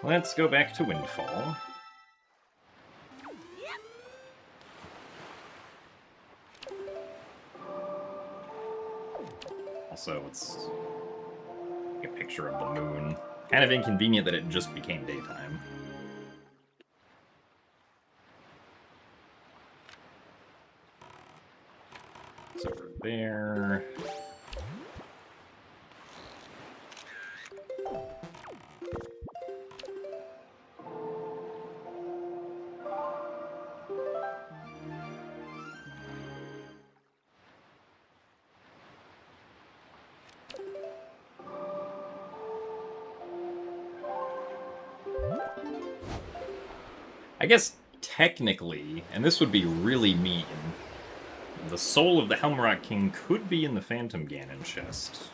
let's go back to Windfall. Also, let's take a picture of the moon. Kind of inconvenient that it just became daytime. It's over there. I guess, technically, and this would be really mean, the soul of the Helmrock King could be in the Phantom Ganon chest.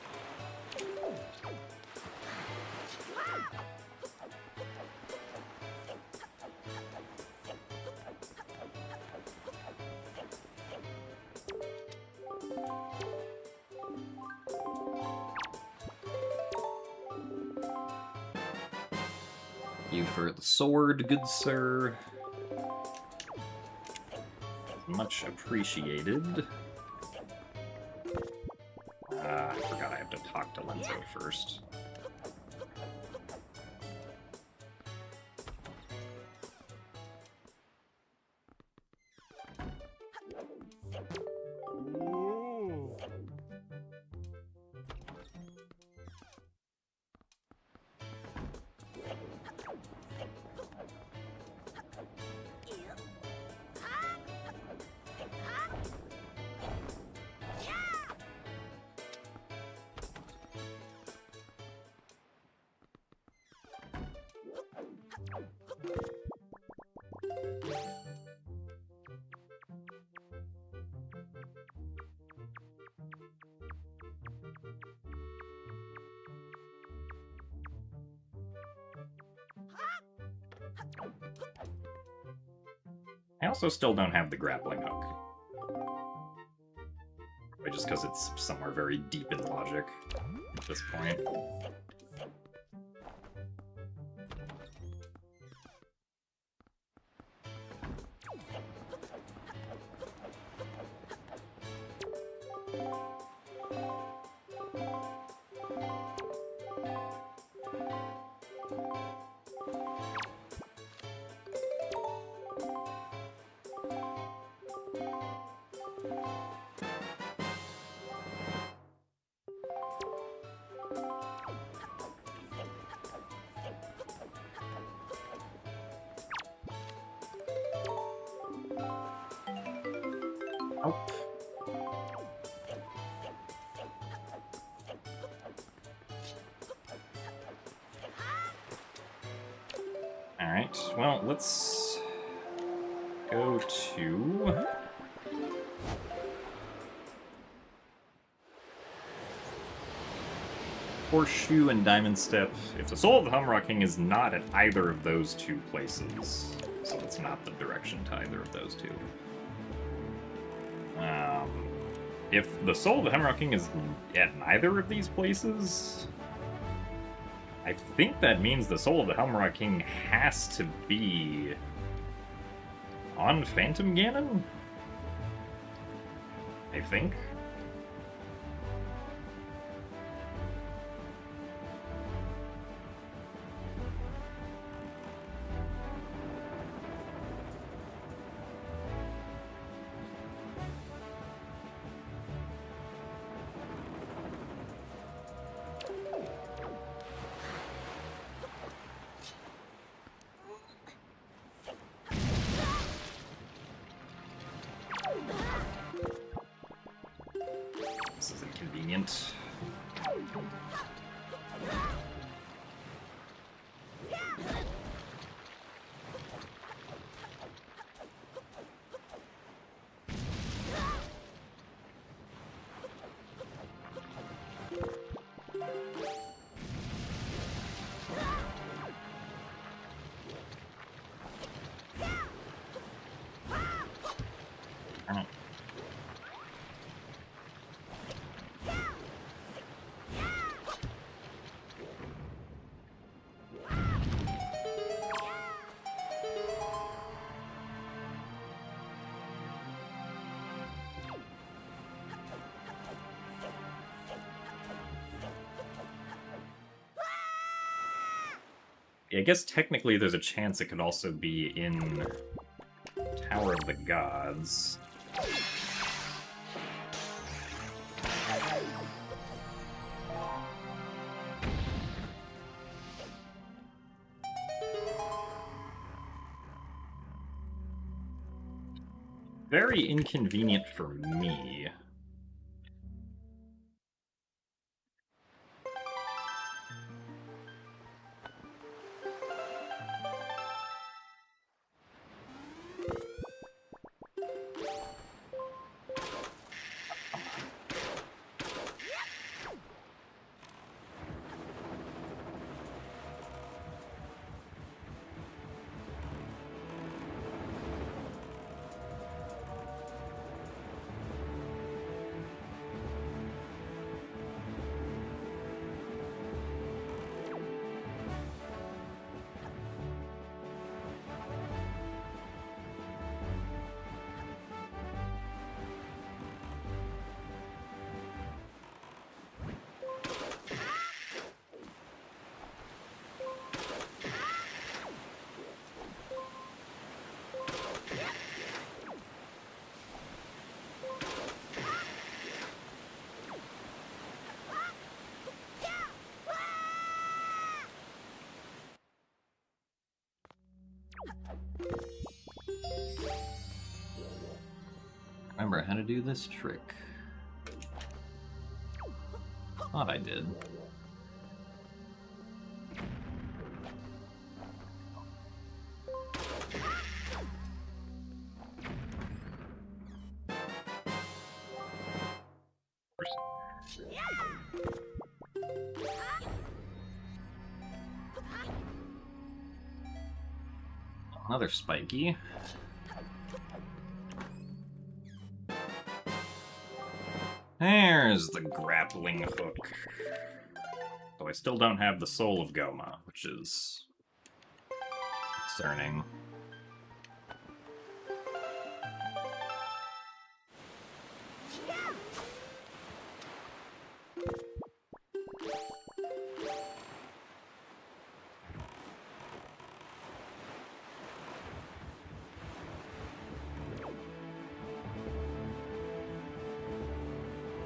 You for the sword, good sir. Much appreciated. I forgot I have to talk to Lenzo first. I also still don't have the grappling hook. But just because it's somewhere very deep in logic at this point. Alright, well, let's go to... Horseshoe and Diamond Step. If the Soul of the Helmrock King is not at either of those two places, so it's not the direction to either of those two. If the Soul of the Helmrock King is at neither of these places, I think that means the Soul of the Helmrock King has to be on Phantom Ganon? I think. This is inconvenient. I guess technically there's a chance it could also be in Tower of the Gods. Very inconvenient for me. Remember how to do this trick. Thought I did. Another spiky. There's the grappling hook. So I still don't have the Soul of Goma, which is concerning.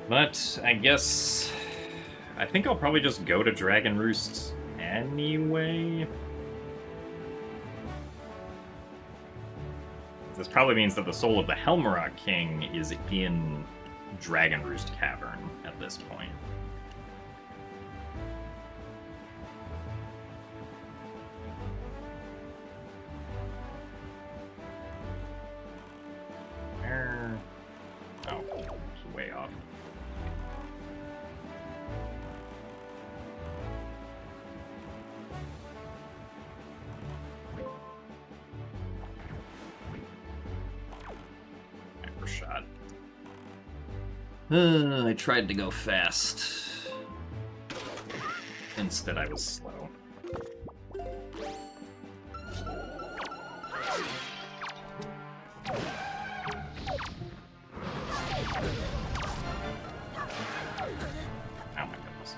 But I guess I think I'll probably just go to Dragon Roost anyway. This probably means that the Soul of the Helmrock King is in Dragon Roost Cavern at this point. I tried to go fast. Instead, I was slow. Oh my goodness.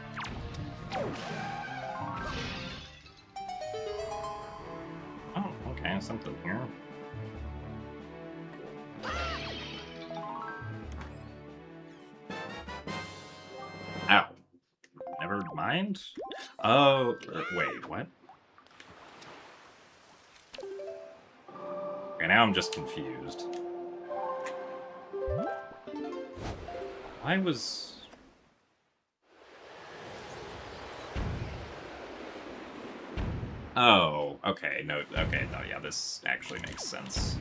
Oh, okay, something here. Ow. Never mind? Oh, wait, what? Okay, now I'm just confused. I was... Oh, okay, no, yeah, this actually makes sense.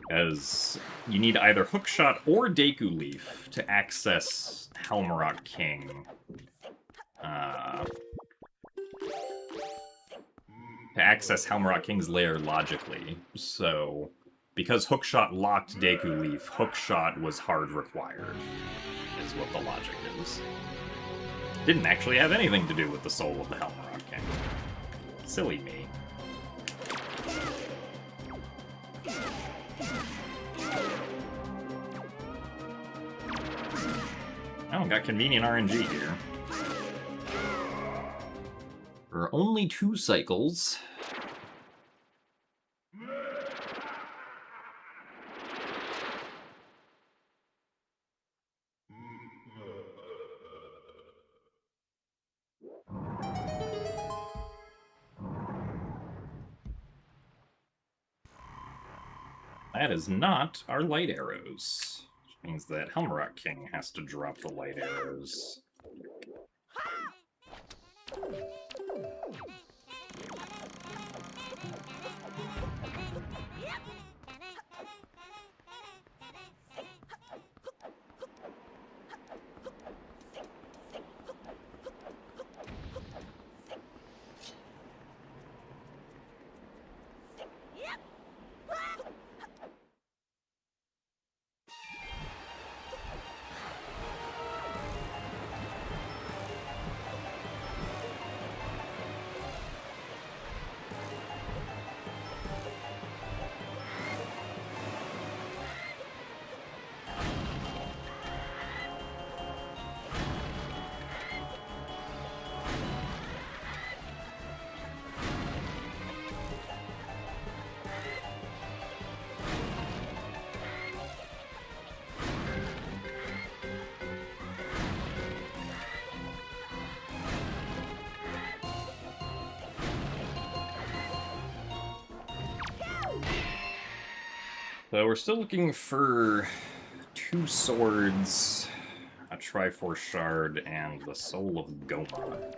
Because you need either Hookshot or Deku Leaf to access Helmrock King. To access Helmrock King's lair logically. So, because Hookshot locked Deku Leaf, Hookshot was hard required, is what the logic is. Didn't actually have anything to do with the soul of the Helmrock King. Silly me. Oh, got convenient RNG here. For only 2 cycles. That is not our light arrows. Which means that Helmrock King has to drop the light arrows. So we're still looking for 2 swords, a Triforce Shard, and the Soul of Goma.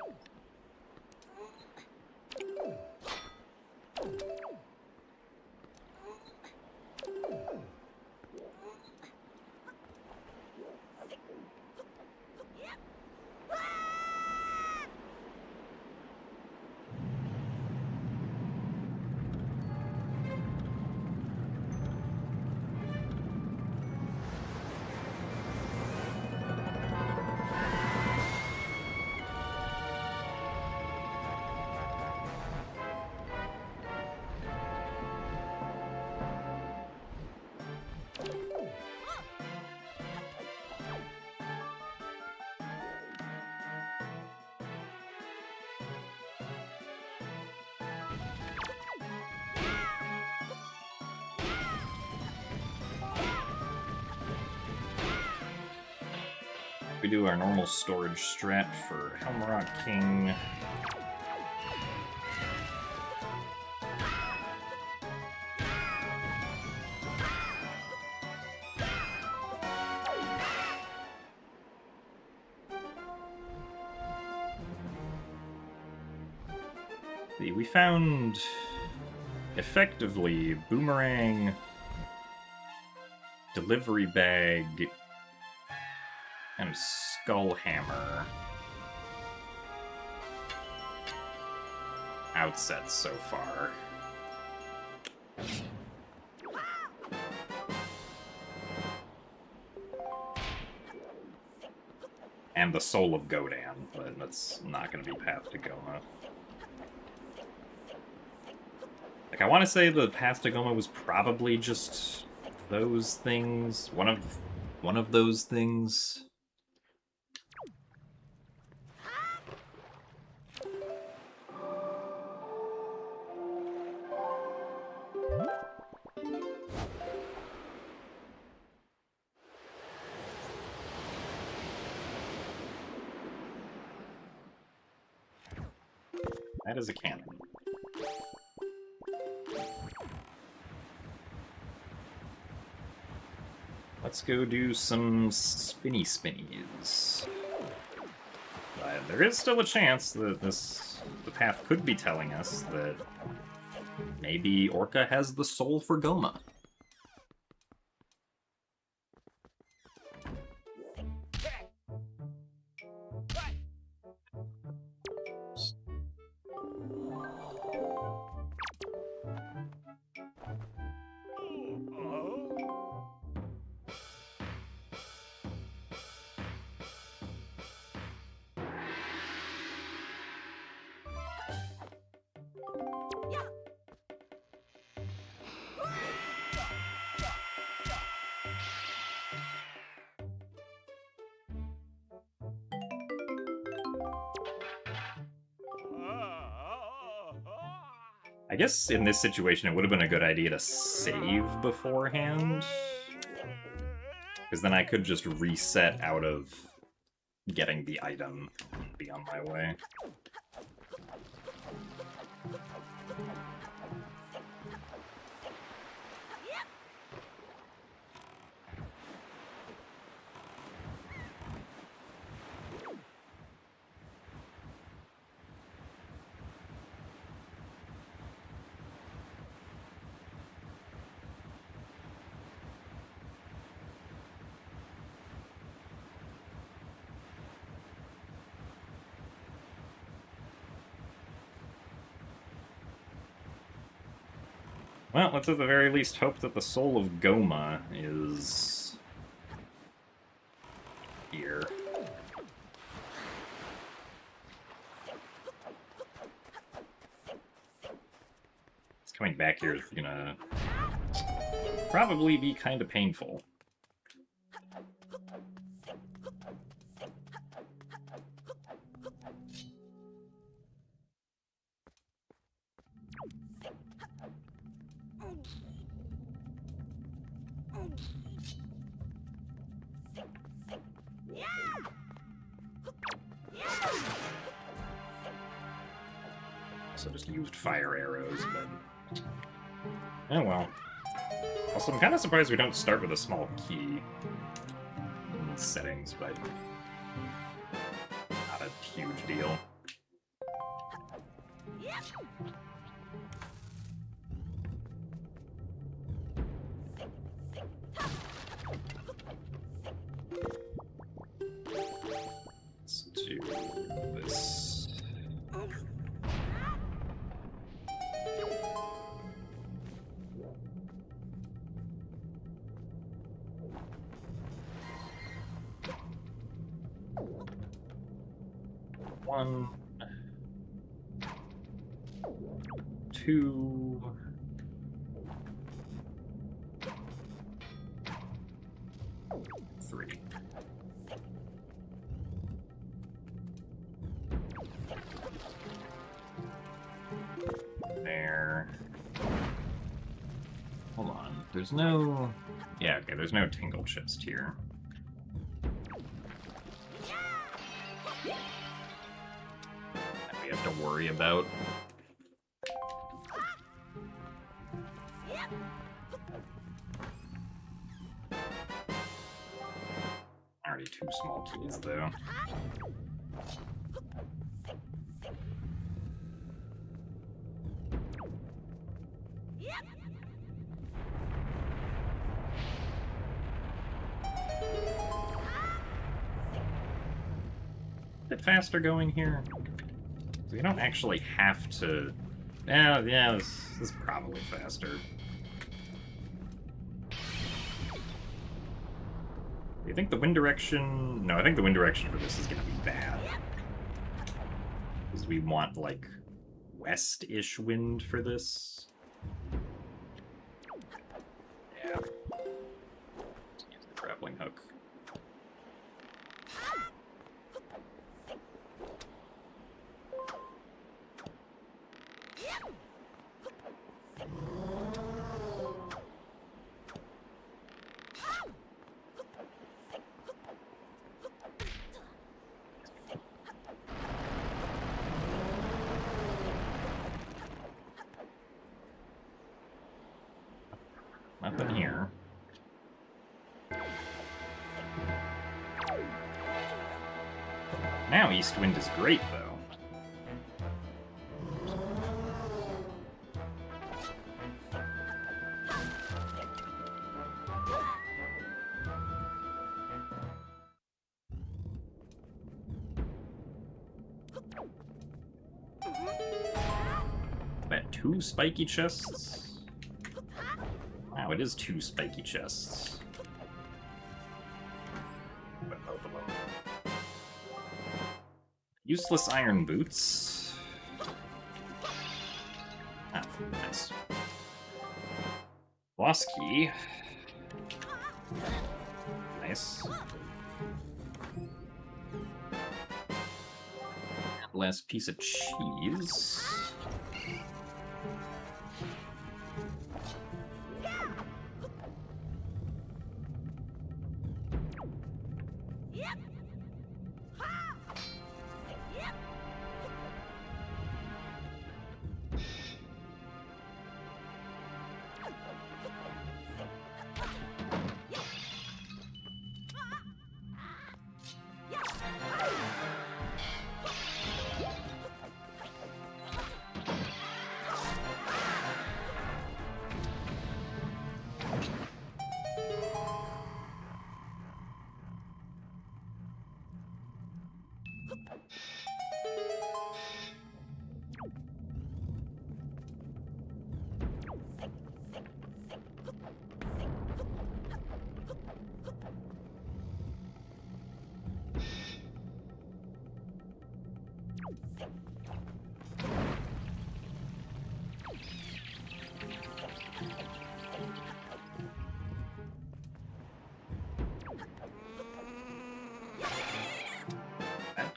We do our normal storage strat for Helmrock King. We found, effectively, Boomerang, Delivery Bag, and Skull Hammer outsets so far. And the Soul of Godan, but that's not going to be Path to Goma. Like, I want to say the Path to Goma was probably just those things. One of those things. That is a cannon. Let's go do some spinny spinnies. But there is still a chance that the path could be telling us that maybe Orca has the soul for Goma. I guess in this situation it would have been a good idea to save beforehand. Because then I could just reset out of getting the item and be on my way. Well, let's at the very least hope that the Soul of Goma is here. It's coming back here is gonna probably be kind of painful. So just used fire arrows, but oh well. Also, I'm kind of surprised we don't start with a small key in these settings, but not a huge deal. Let's do this. One, two, three. There. Hold on. There's no... Yeah, okay, there's no tingle chest here. That we have to worry about. Already two small keys, though. Bit faster going here. We don't actually have to... Yeah, this is probably faster. I think the wind direction... No, I think the wind direction for this is going to be bad. Because we want, like, west-ish wind for this. Yeah. Let's use the grappling hook. Nothing here. Now east wind is great, though. Is that 2 spiky chests? Wow, it is 2 spiky chests. But both of them. Useless iron boots. Ah, nice. Boss key. Nice. Last piece of cheese.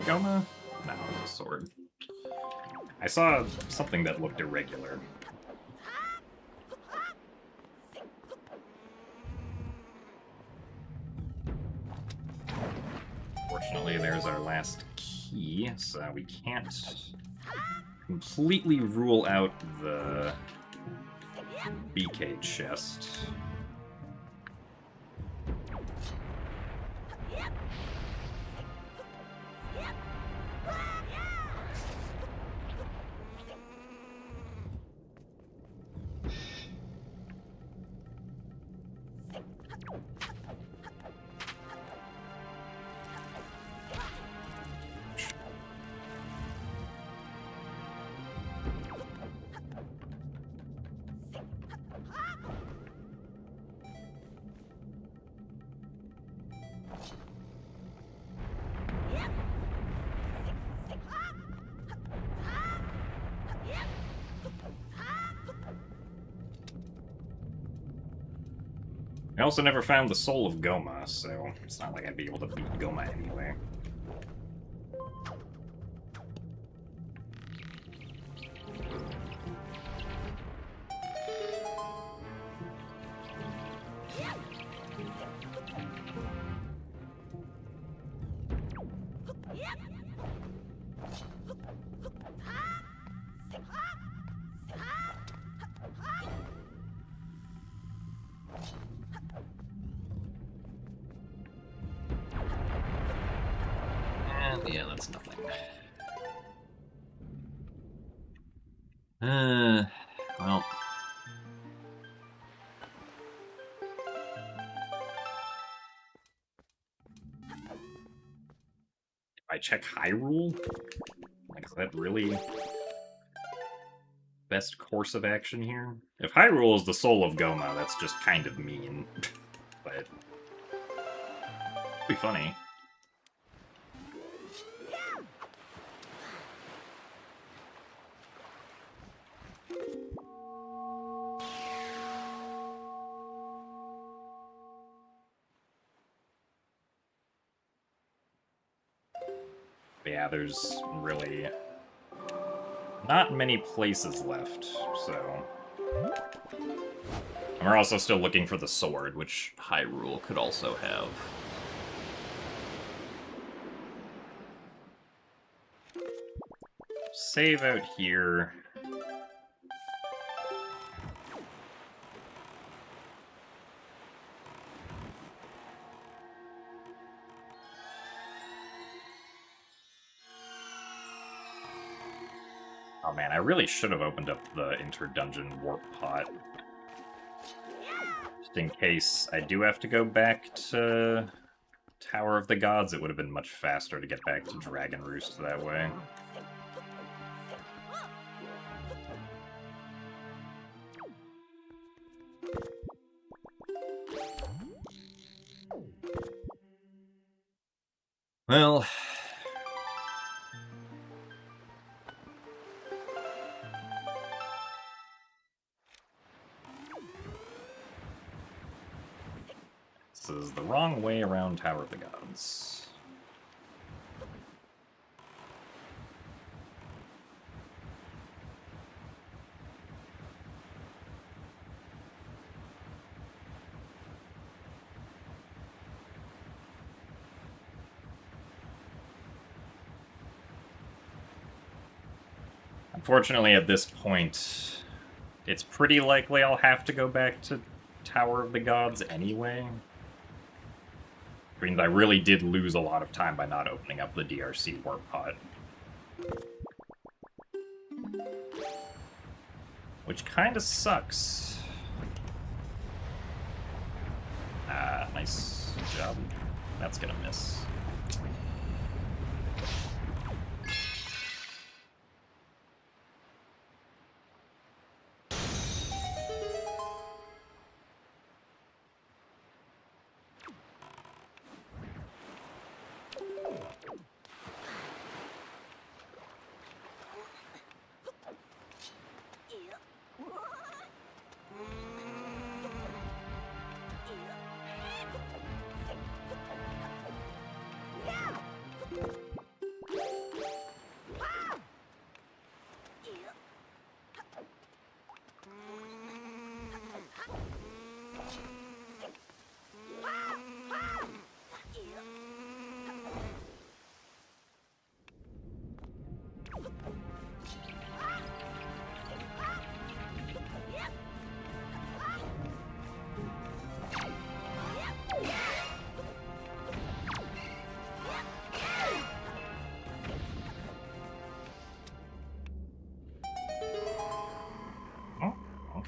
Goma? No, it was a sword. I saw something that looked irregular. Fortunately, there's our last key, so we can't completely rule out the BK chest. I also never found the soul of Goma, so it's not like I'd be able to beat Goma anyway. Yeah, that's nothing. Well. If I check Hyrule? Like, is that really best course of action here? If Hyrule is the soul of Goma, that's just kind of mean. But funny. But yeah, there's really not many places left, so... And we're also still looking for the sword, which Hyrule could also have. Save out here. Oh man, I really should have opened up the inter-dungeon warp pot. Just in case I do have to go back to Tower of the Gods, it would have been much faster to get back to Dragon Roost that way. Well... This is the wrong way around Tower of the Gods. Unfortunately, at this point, it's pretty likely I'll have to go back to Tower of the Gods anyway. Which means I really did lose a lot of time by not opening up the DRC warp pod. Which kinda sucks. Ah, nice job. That's gonna miss.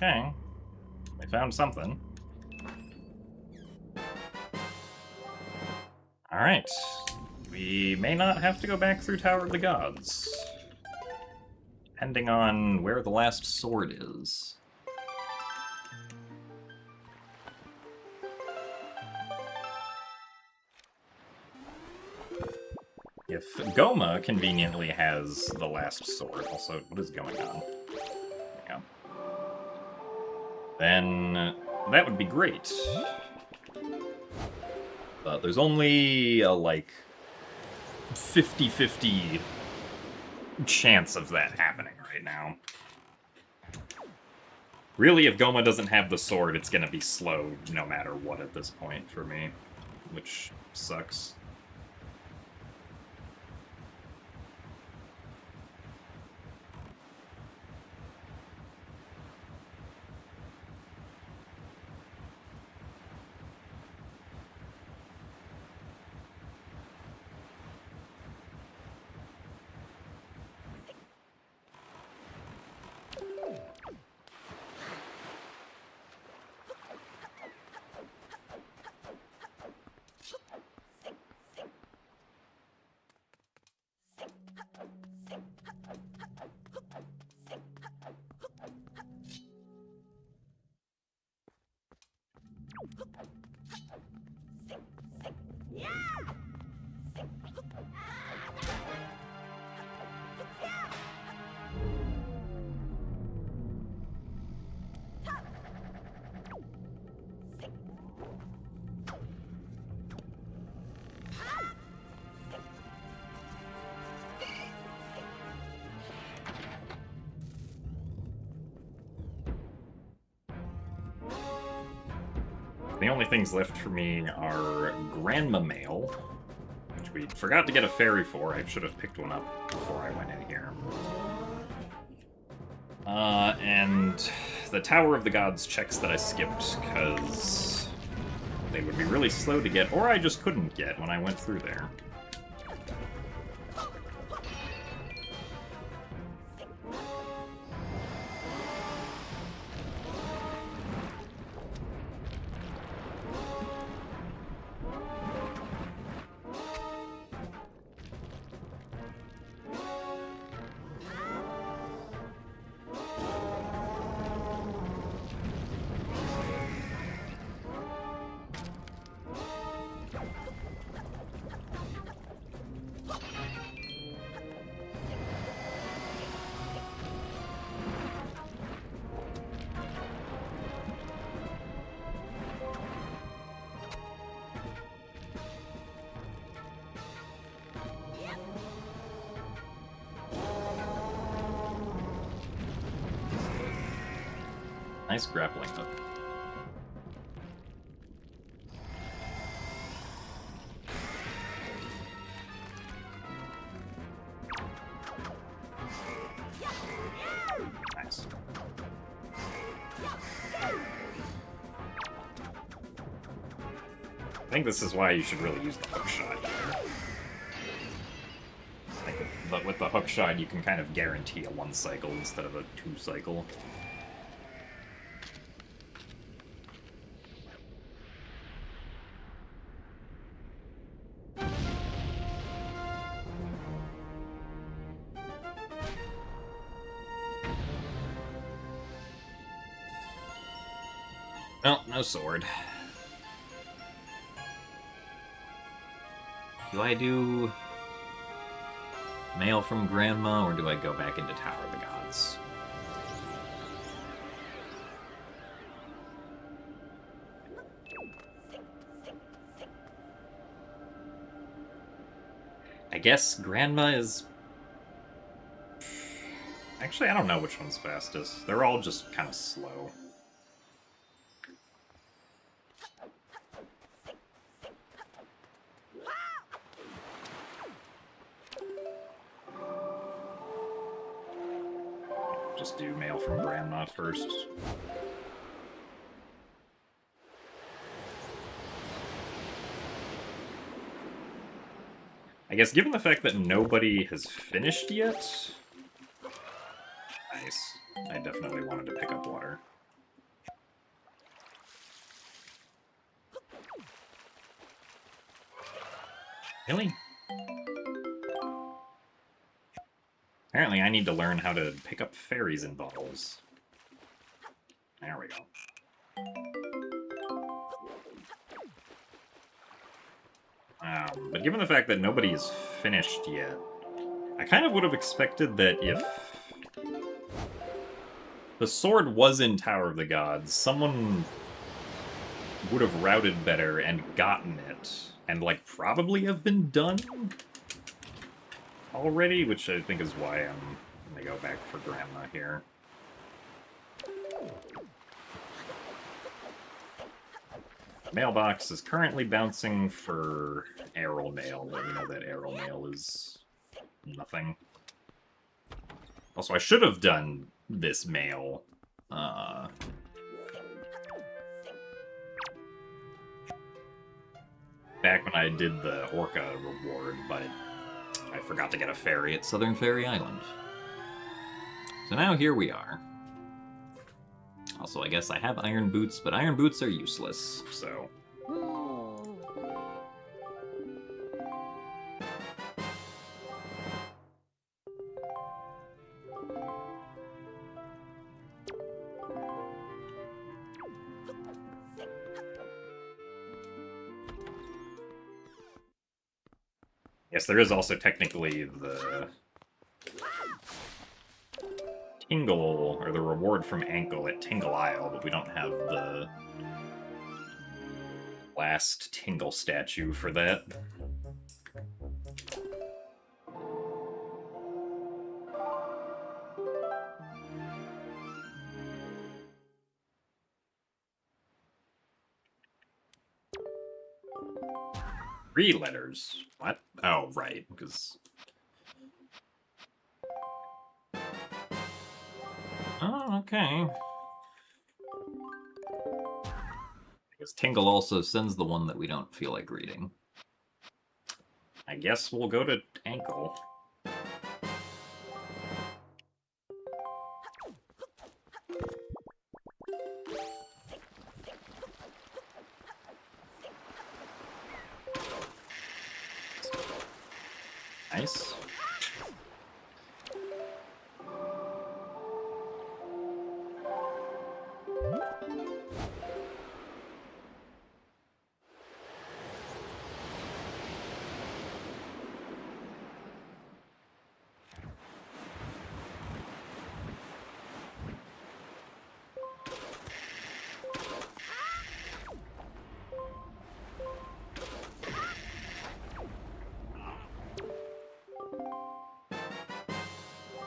Okay. We found something. Alright. We may not have to go back through Tower of the Gods. Depending on where the last sword is. If Goma conveniently has the last sword, also, what is going on? Yeah. Then that would be great. But there's only a, like, 50-50 chance of that happening right now. Really, if Goma doesn't have the sword, it's gonna be slow no matter what at this point for me, which sucks. the only things left for me are Grandma Mail, which we forgot to get a ferry for. I should have picked one up before I went in here. And the Tower of the Gods checks that I skipped, because they would be really slow to get, or I just couldn't get when I went through there. Nice grappling hook. Nice. I think this is why you should really use the hook shot here. But with the hook shot, you can kind of guarantee a 1 cycle instead of a 2 cycle. Well, no sword. Do I do mail from Grandma, or do I go back into Tower of the Gods? I guess Grandma is... Actually, I don't know which one's fastest. They're all just kind of slow. Just do mail from Grandma first. I guess given the fact that nobody has finished yet... Nice. I definitely wanted to pick up water. Really? Apparently I need to learn how to pick up fairies in bottles. There we go. But given the fact that nobody's finished yet, I kind of would have expected that if the sword was in Tower of the Gods, someone would have routed better and gotten it, and, like, probably have been done already, which I think is why I'm gonna go back for Grandma here. Mailbox is currently bouncing for Arrow Mail, but we know that Arrow Mail is nothing. Also, I should have done this mail. Back when I did the Orca reward, but I forgot to get a ferry at Southern Fairy Island. So now here we are. Also, I guess I have iron boots, but iron boots are useless, so... Yes, there is also technically the Tingle, or the reward from Ankle at Tingle Isle, but we don't have the last Tingle statue for that. 3 letters. What? Oh, right, because... Oh, okay. Because Tingle also sends the one that we don't feel like reading. I guess we'll go to ankle. Nice.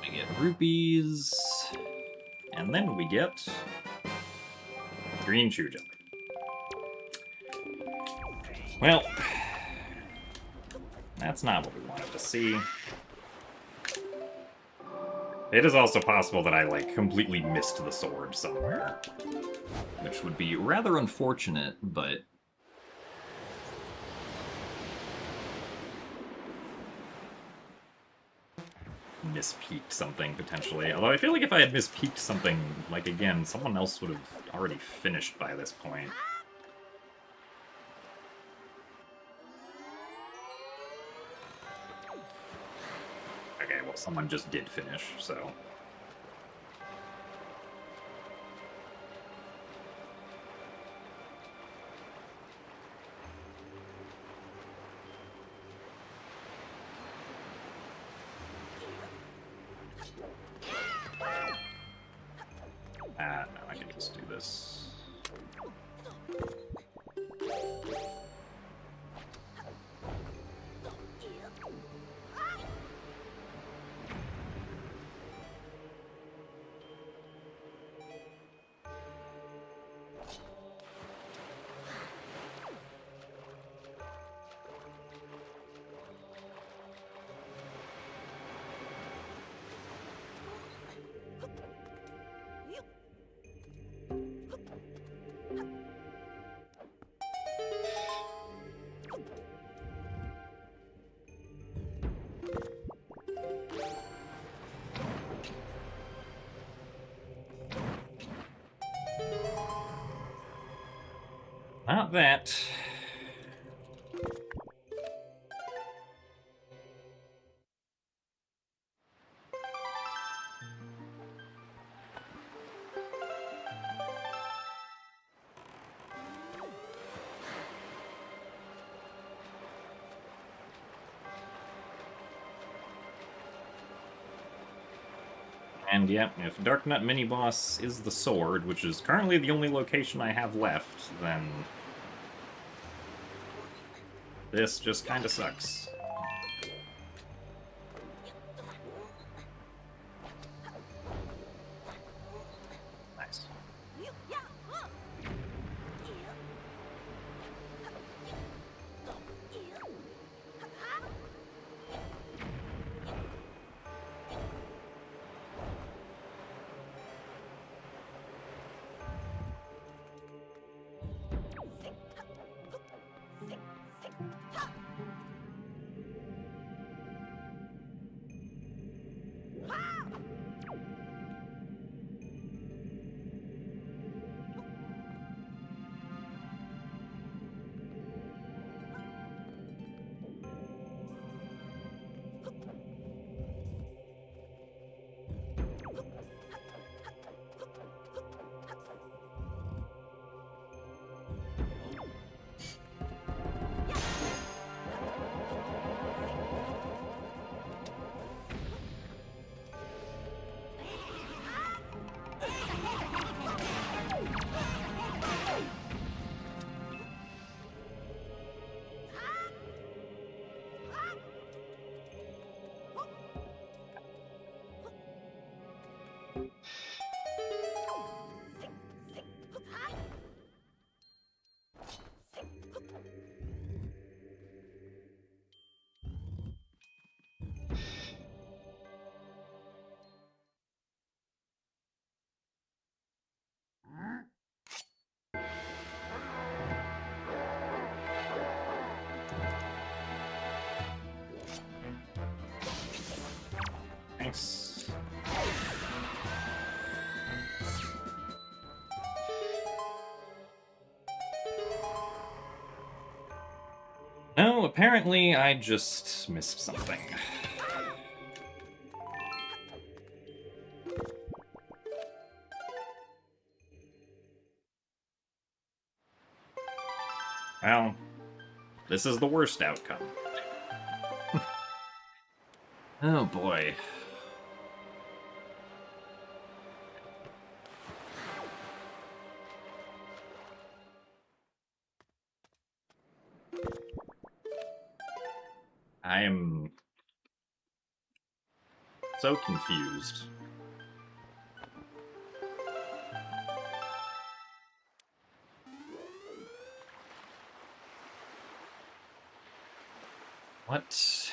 We get rupees, and then we get green shoe jelly. Well, that's not what we wanted to see. It is also possible that I, like, completely missed the sword somewhere, which would be rather unfortunate, but... mispeaked something, potentially. Although I feel like if I had mispeaked something, like, again, someone else would have already finished by this point. Okay, well, someone just did finish, so... no, I can just do this. Not that. And yeah, if Dark Nut Mini-Boss is the sword, which is currently the only location I have left, then... this just kinda sucks. Nice. Thanks. No, apparently I just missed something. Well, this is the worst outcome. Oh boy. I am so confused. What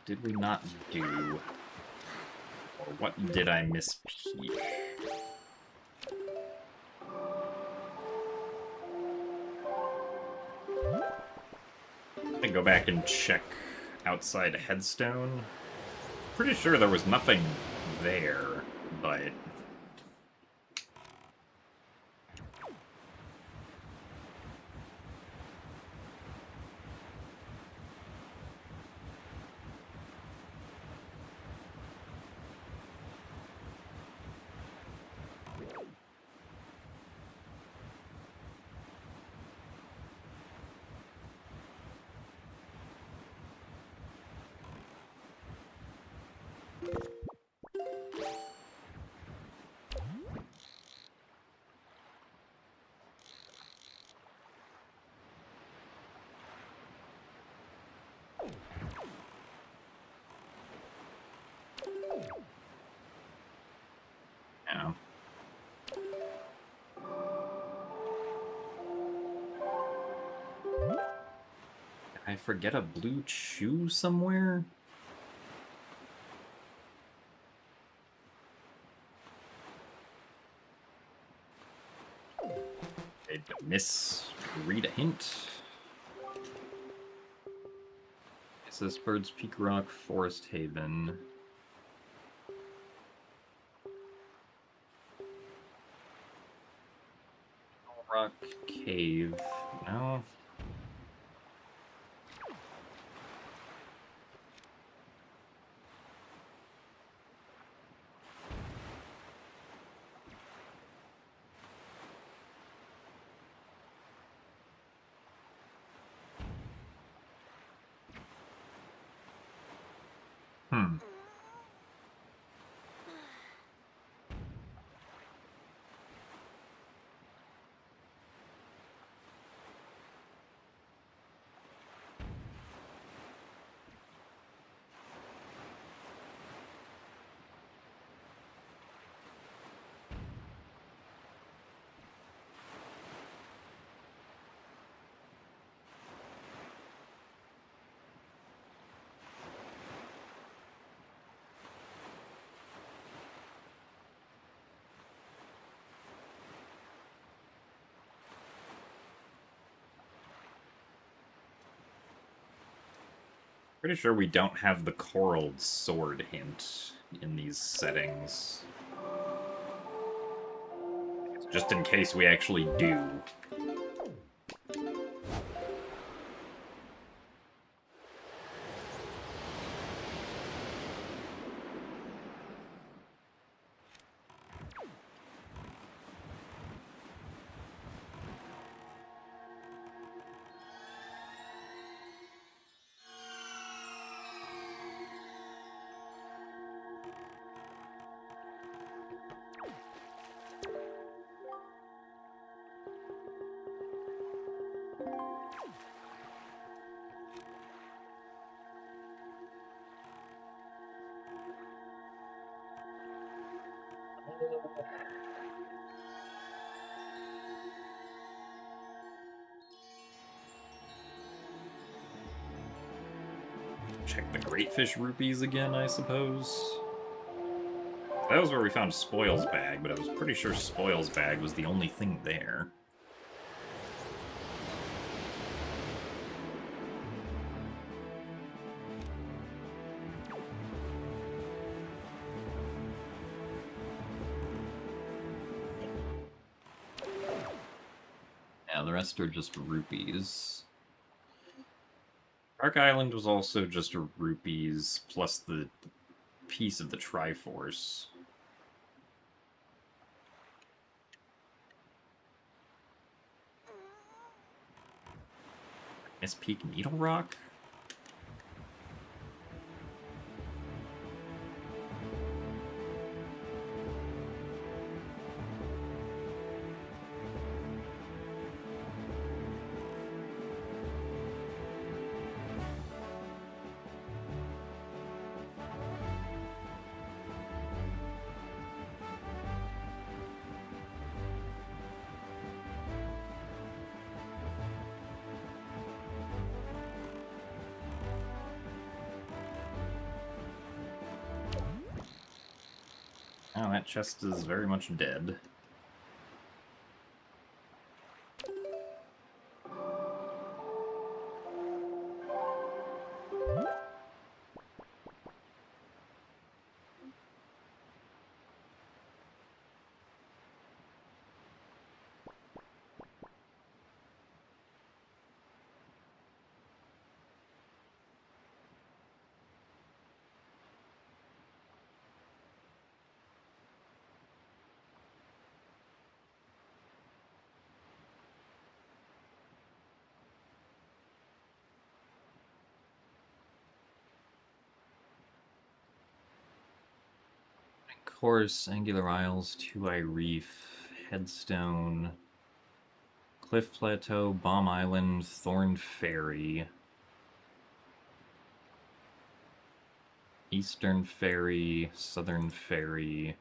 did we not do? Or what did I misspeak? I can go back and check outside a headstone. Pretty sure there was nothing there, but... yeah. Did I forget a blue chew somewhere? Did I misread a hint? Is this Bird's Peak Rock, Forest Haven? Rock Cave. No. Hmm. Pretty sure we don't have the coral sword hint in these settings. Just in case we actually do. Check the Greatfish rupees again, I suppose. That was where we found Spoils Bag, but I was pretty sure Spoils Bag was the only thing there. the rest are just rupees. Dark Island was also just a rupees plus the piece of the Triforce. Miss Peak Needle Rock? Oh, that chest is very much dead. Course, Angular Isles, Two-Eye Reef, Headstone, Cliff Plateau, Bomb Island, Thorn Ferry, Eastern Ferry, Southern Ferry,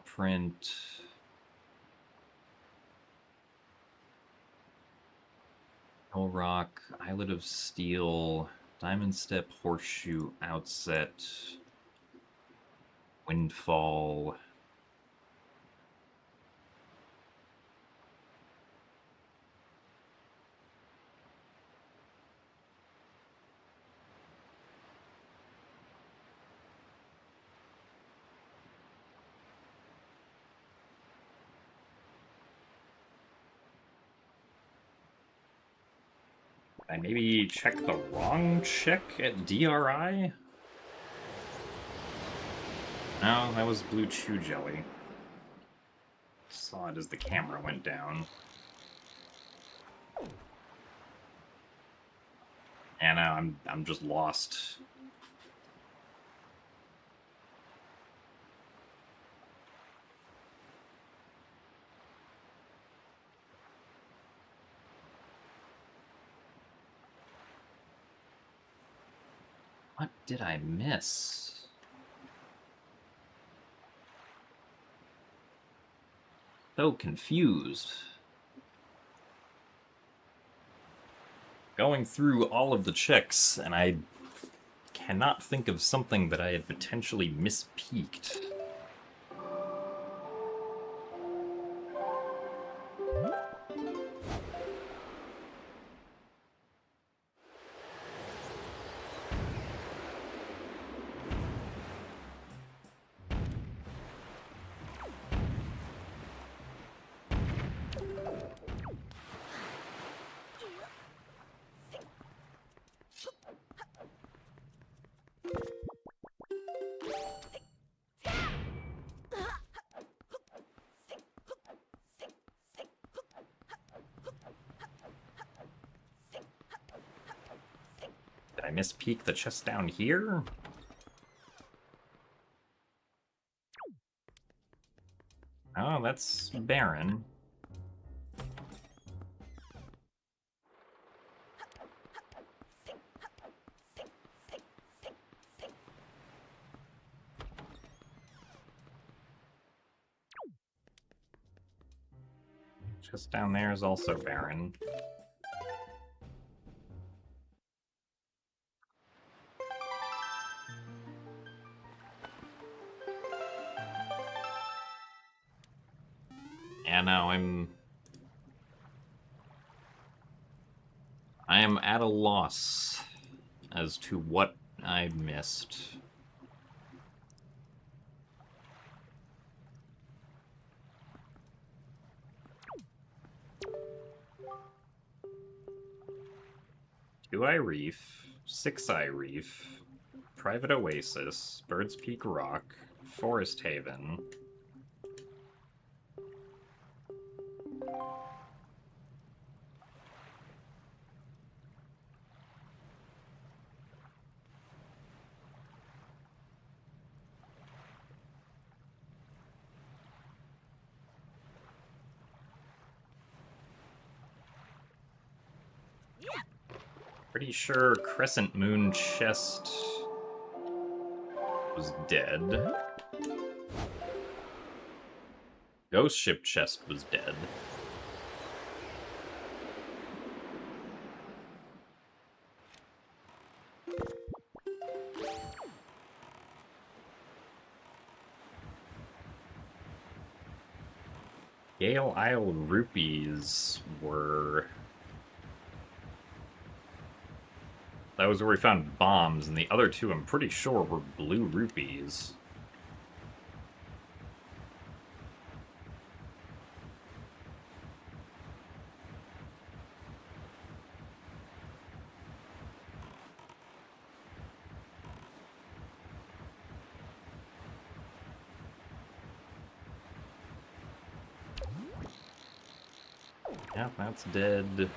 Print, Hill Rock, Islet of Steel, Diamond Step, Horseshoe, Outset, Windfall. I maybe check the wrong check at DRI? No, that was Blue Chew Jelly. Saw it as the camera went down. And now I'm just lost. What did I miss? So confused. Going through all of the checks, and I cannot think of something that I had potentially mispeaked. Did I mispeak the chest down here? Oh, that's barren. Chest down there is also barren. Yeah, no, I am at a loss as to what I missed. Two-Eye Reef, Six-Eye Reef, Private Oasis, Bird's Peak Rock, Forest Haven. Pretty sure Crescent Moon Chest was dead. Ghost Ship Chest was dead. Gale Isle Rupees were... That was where we found bombs, and the other two I'm pretty sure were blue rupees. Yeah, that's dead.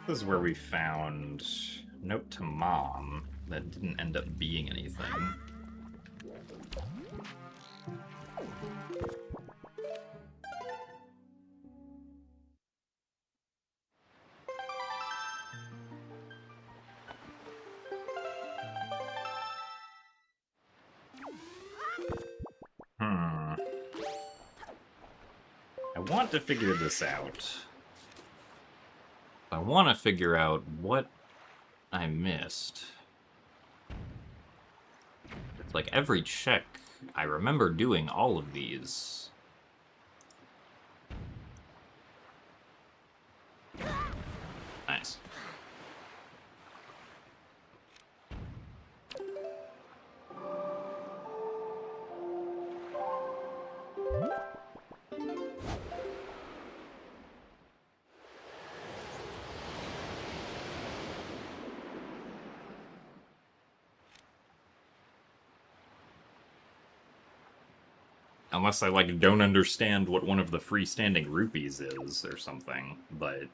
This is where we found Note to Mom that didn't end up being anything. I want to figure this out. I want to figure out what I missed. It's like every check, I remember doing all of these. Nice. Unless I, like, don't understand what one of the freestanding rupees is or something, but...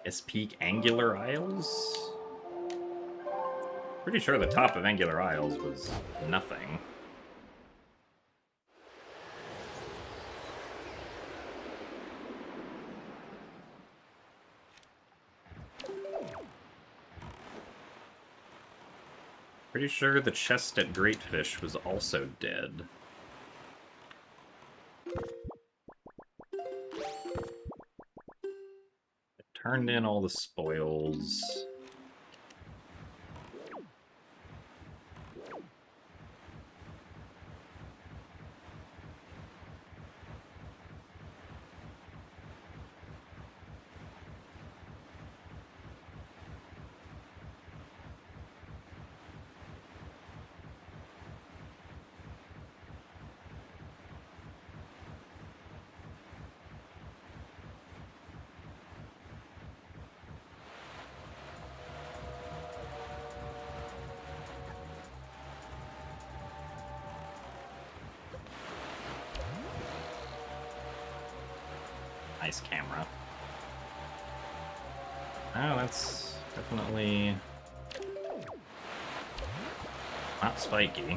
S-Peak Angular Isles? Pretty sure the top of Angular Isles was nothing. Pretty sure the chest at Greatfish was also dead. It turned in all the spoils. nice camera. Oh, that's definitely not spiky.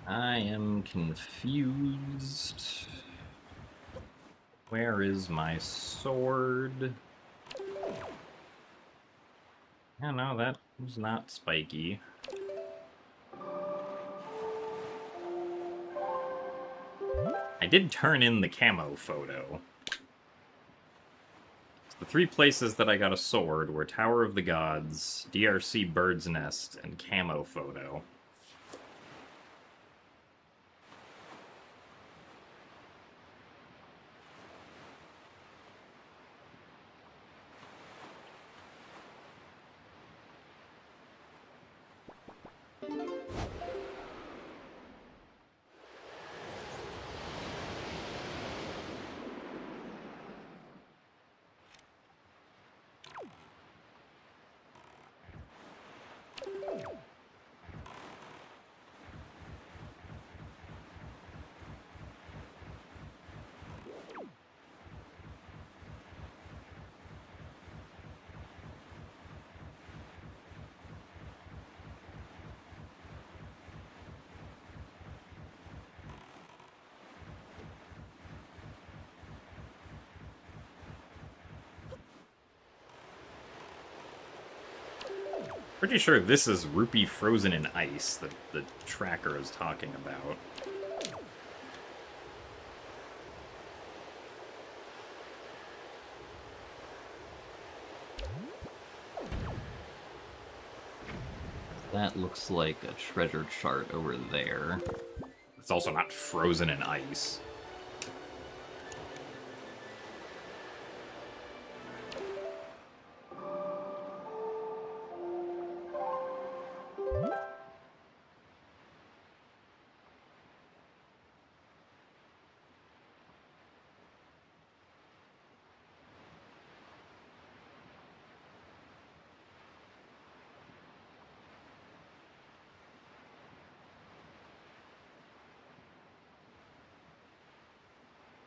I am confused. Where is my sword? Yeah, no, that was not spiky. I did turn in the camo photo. The 3 places that I got a sword were Tower of the Gods, DRC Bird's Nest, and camo photo. Pretty sure this is Rupee frozen in ice that the tracker is talking about. That looks like a treasure chart over there. It's also not frozen in ice.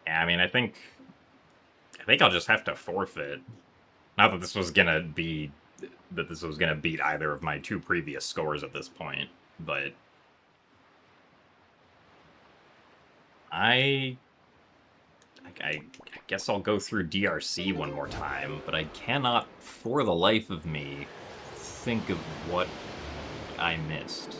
Yeah, I mean, I think I'll just have to forfeit. Not that this was gonna beat either of my 2 previous scores at this point, but I guess I'll go through DRC one more time, but I cannot, for the life of me, think of what I missed.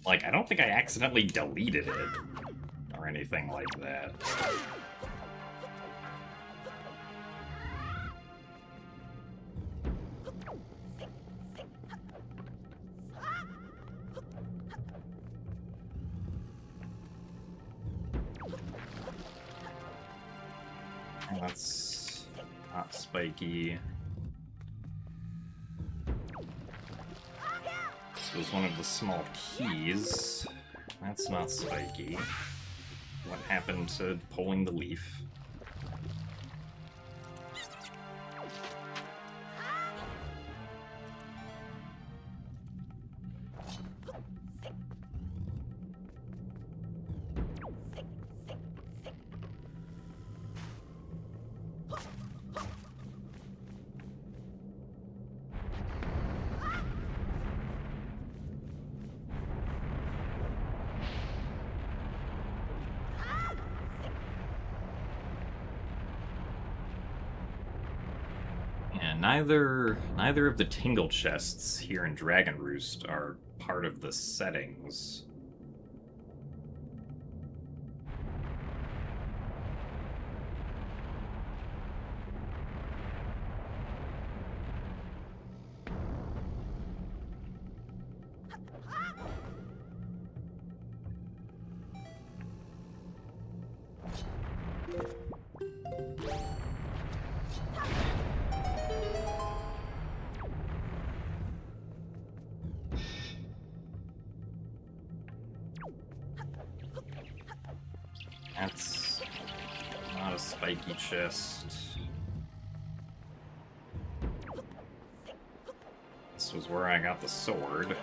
Like, I don't think I accidentally deleted it or anything like that. That's not spiky. This was one of the small keys. That's not spiky. What happened to pulling the leaf? Yeah, neither of the tingle chests here in Dragon Roost are part of the settings. That's not a spiky chest. This was where I got the sword.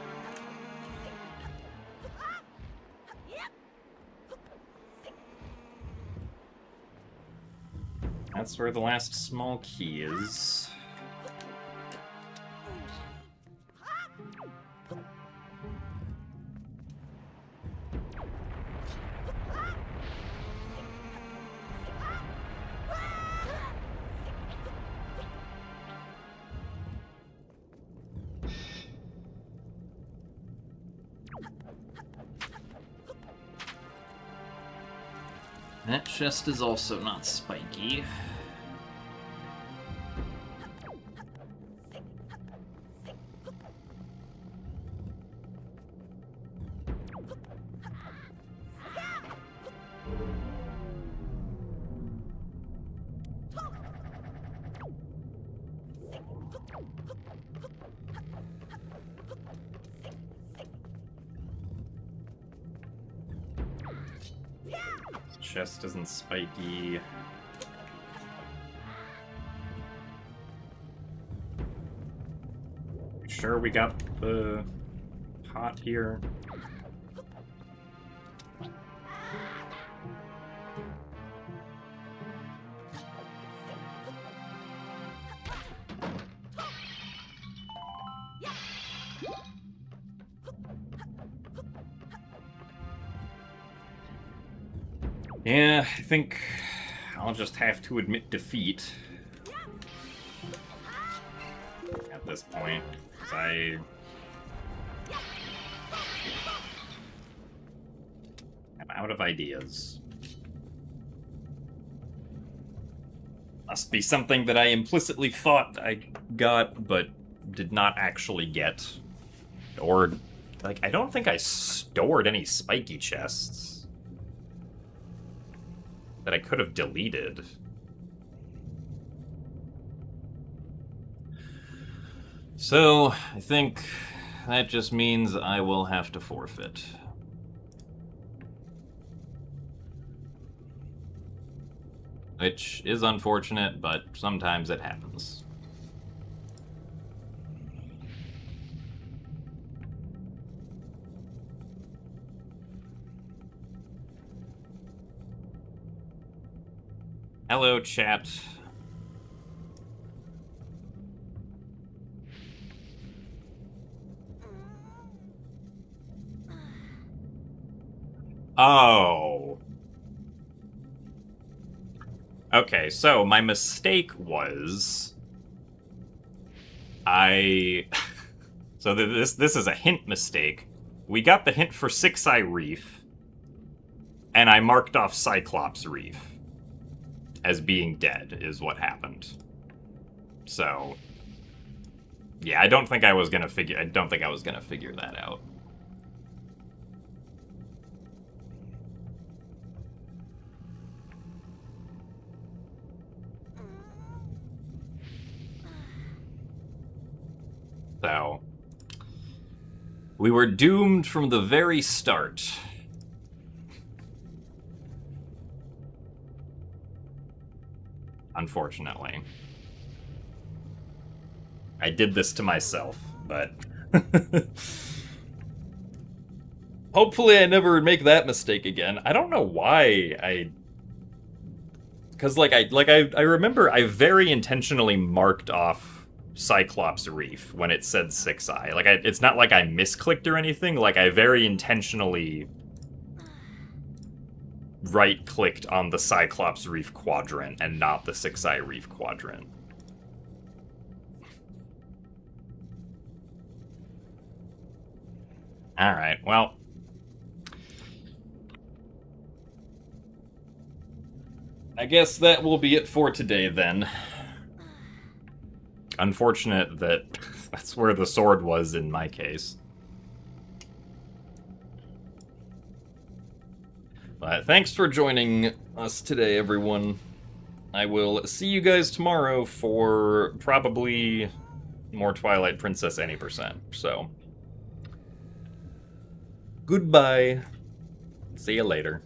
That's where the last small key is. That chest is also not spiky. Chest isn't spiky. Sure we got the pot here? Yeah, I think I'll just have to admit defeat at this point, because I'm out of ideas. Must be something that I implicitly thought I got, but did not actually get. Or, like, I don't think I stored any spiky chests that I could have deleted. So, I think that just means I will have to forfeit. Which is unfortunate, but sometimes it happens. Hello, chat. Oh. Okay, so my mistake was so this is a hint mistake. We got the hint for Six Eye Reef, and I marked off Cyclops Reef as being dead, is what happened. So, yeah, I don't think I was gonna figure that out. So, we were doomed from the very start. Unfortunately. I did this to myself, but hopefully I never make that mistake again. I don't know why because I remember I very intentionally marked off Cyclops Reef when it said Six Eye. Like, it's not like I misclicked or anything. Like, I very intentionally right-clicked on the Cyclops Reef quadrant and not the Six Eye Reef quadrant. Alright, well. I guess that will be it for today, then. Unfortunate that that's where the sword was in my case. But thanks for joining us today, everyone. I will see you guys tomorrow for probably more Twilight Princess any %. So, goodbye. See you later.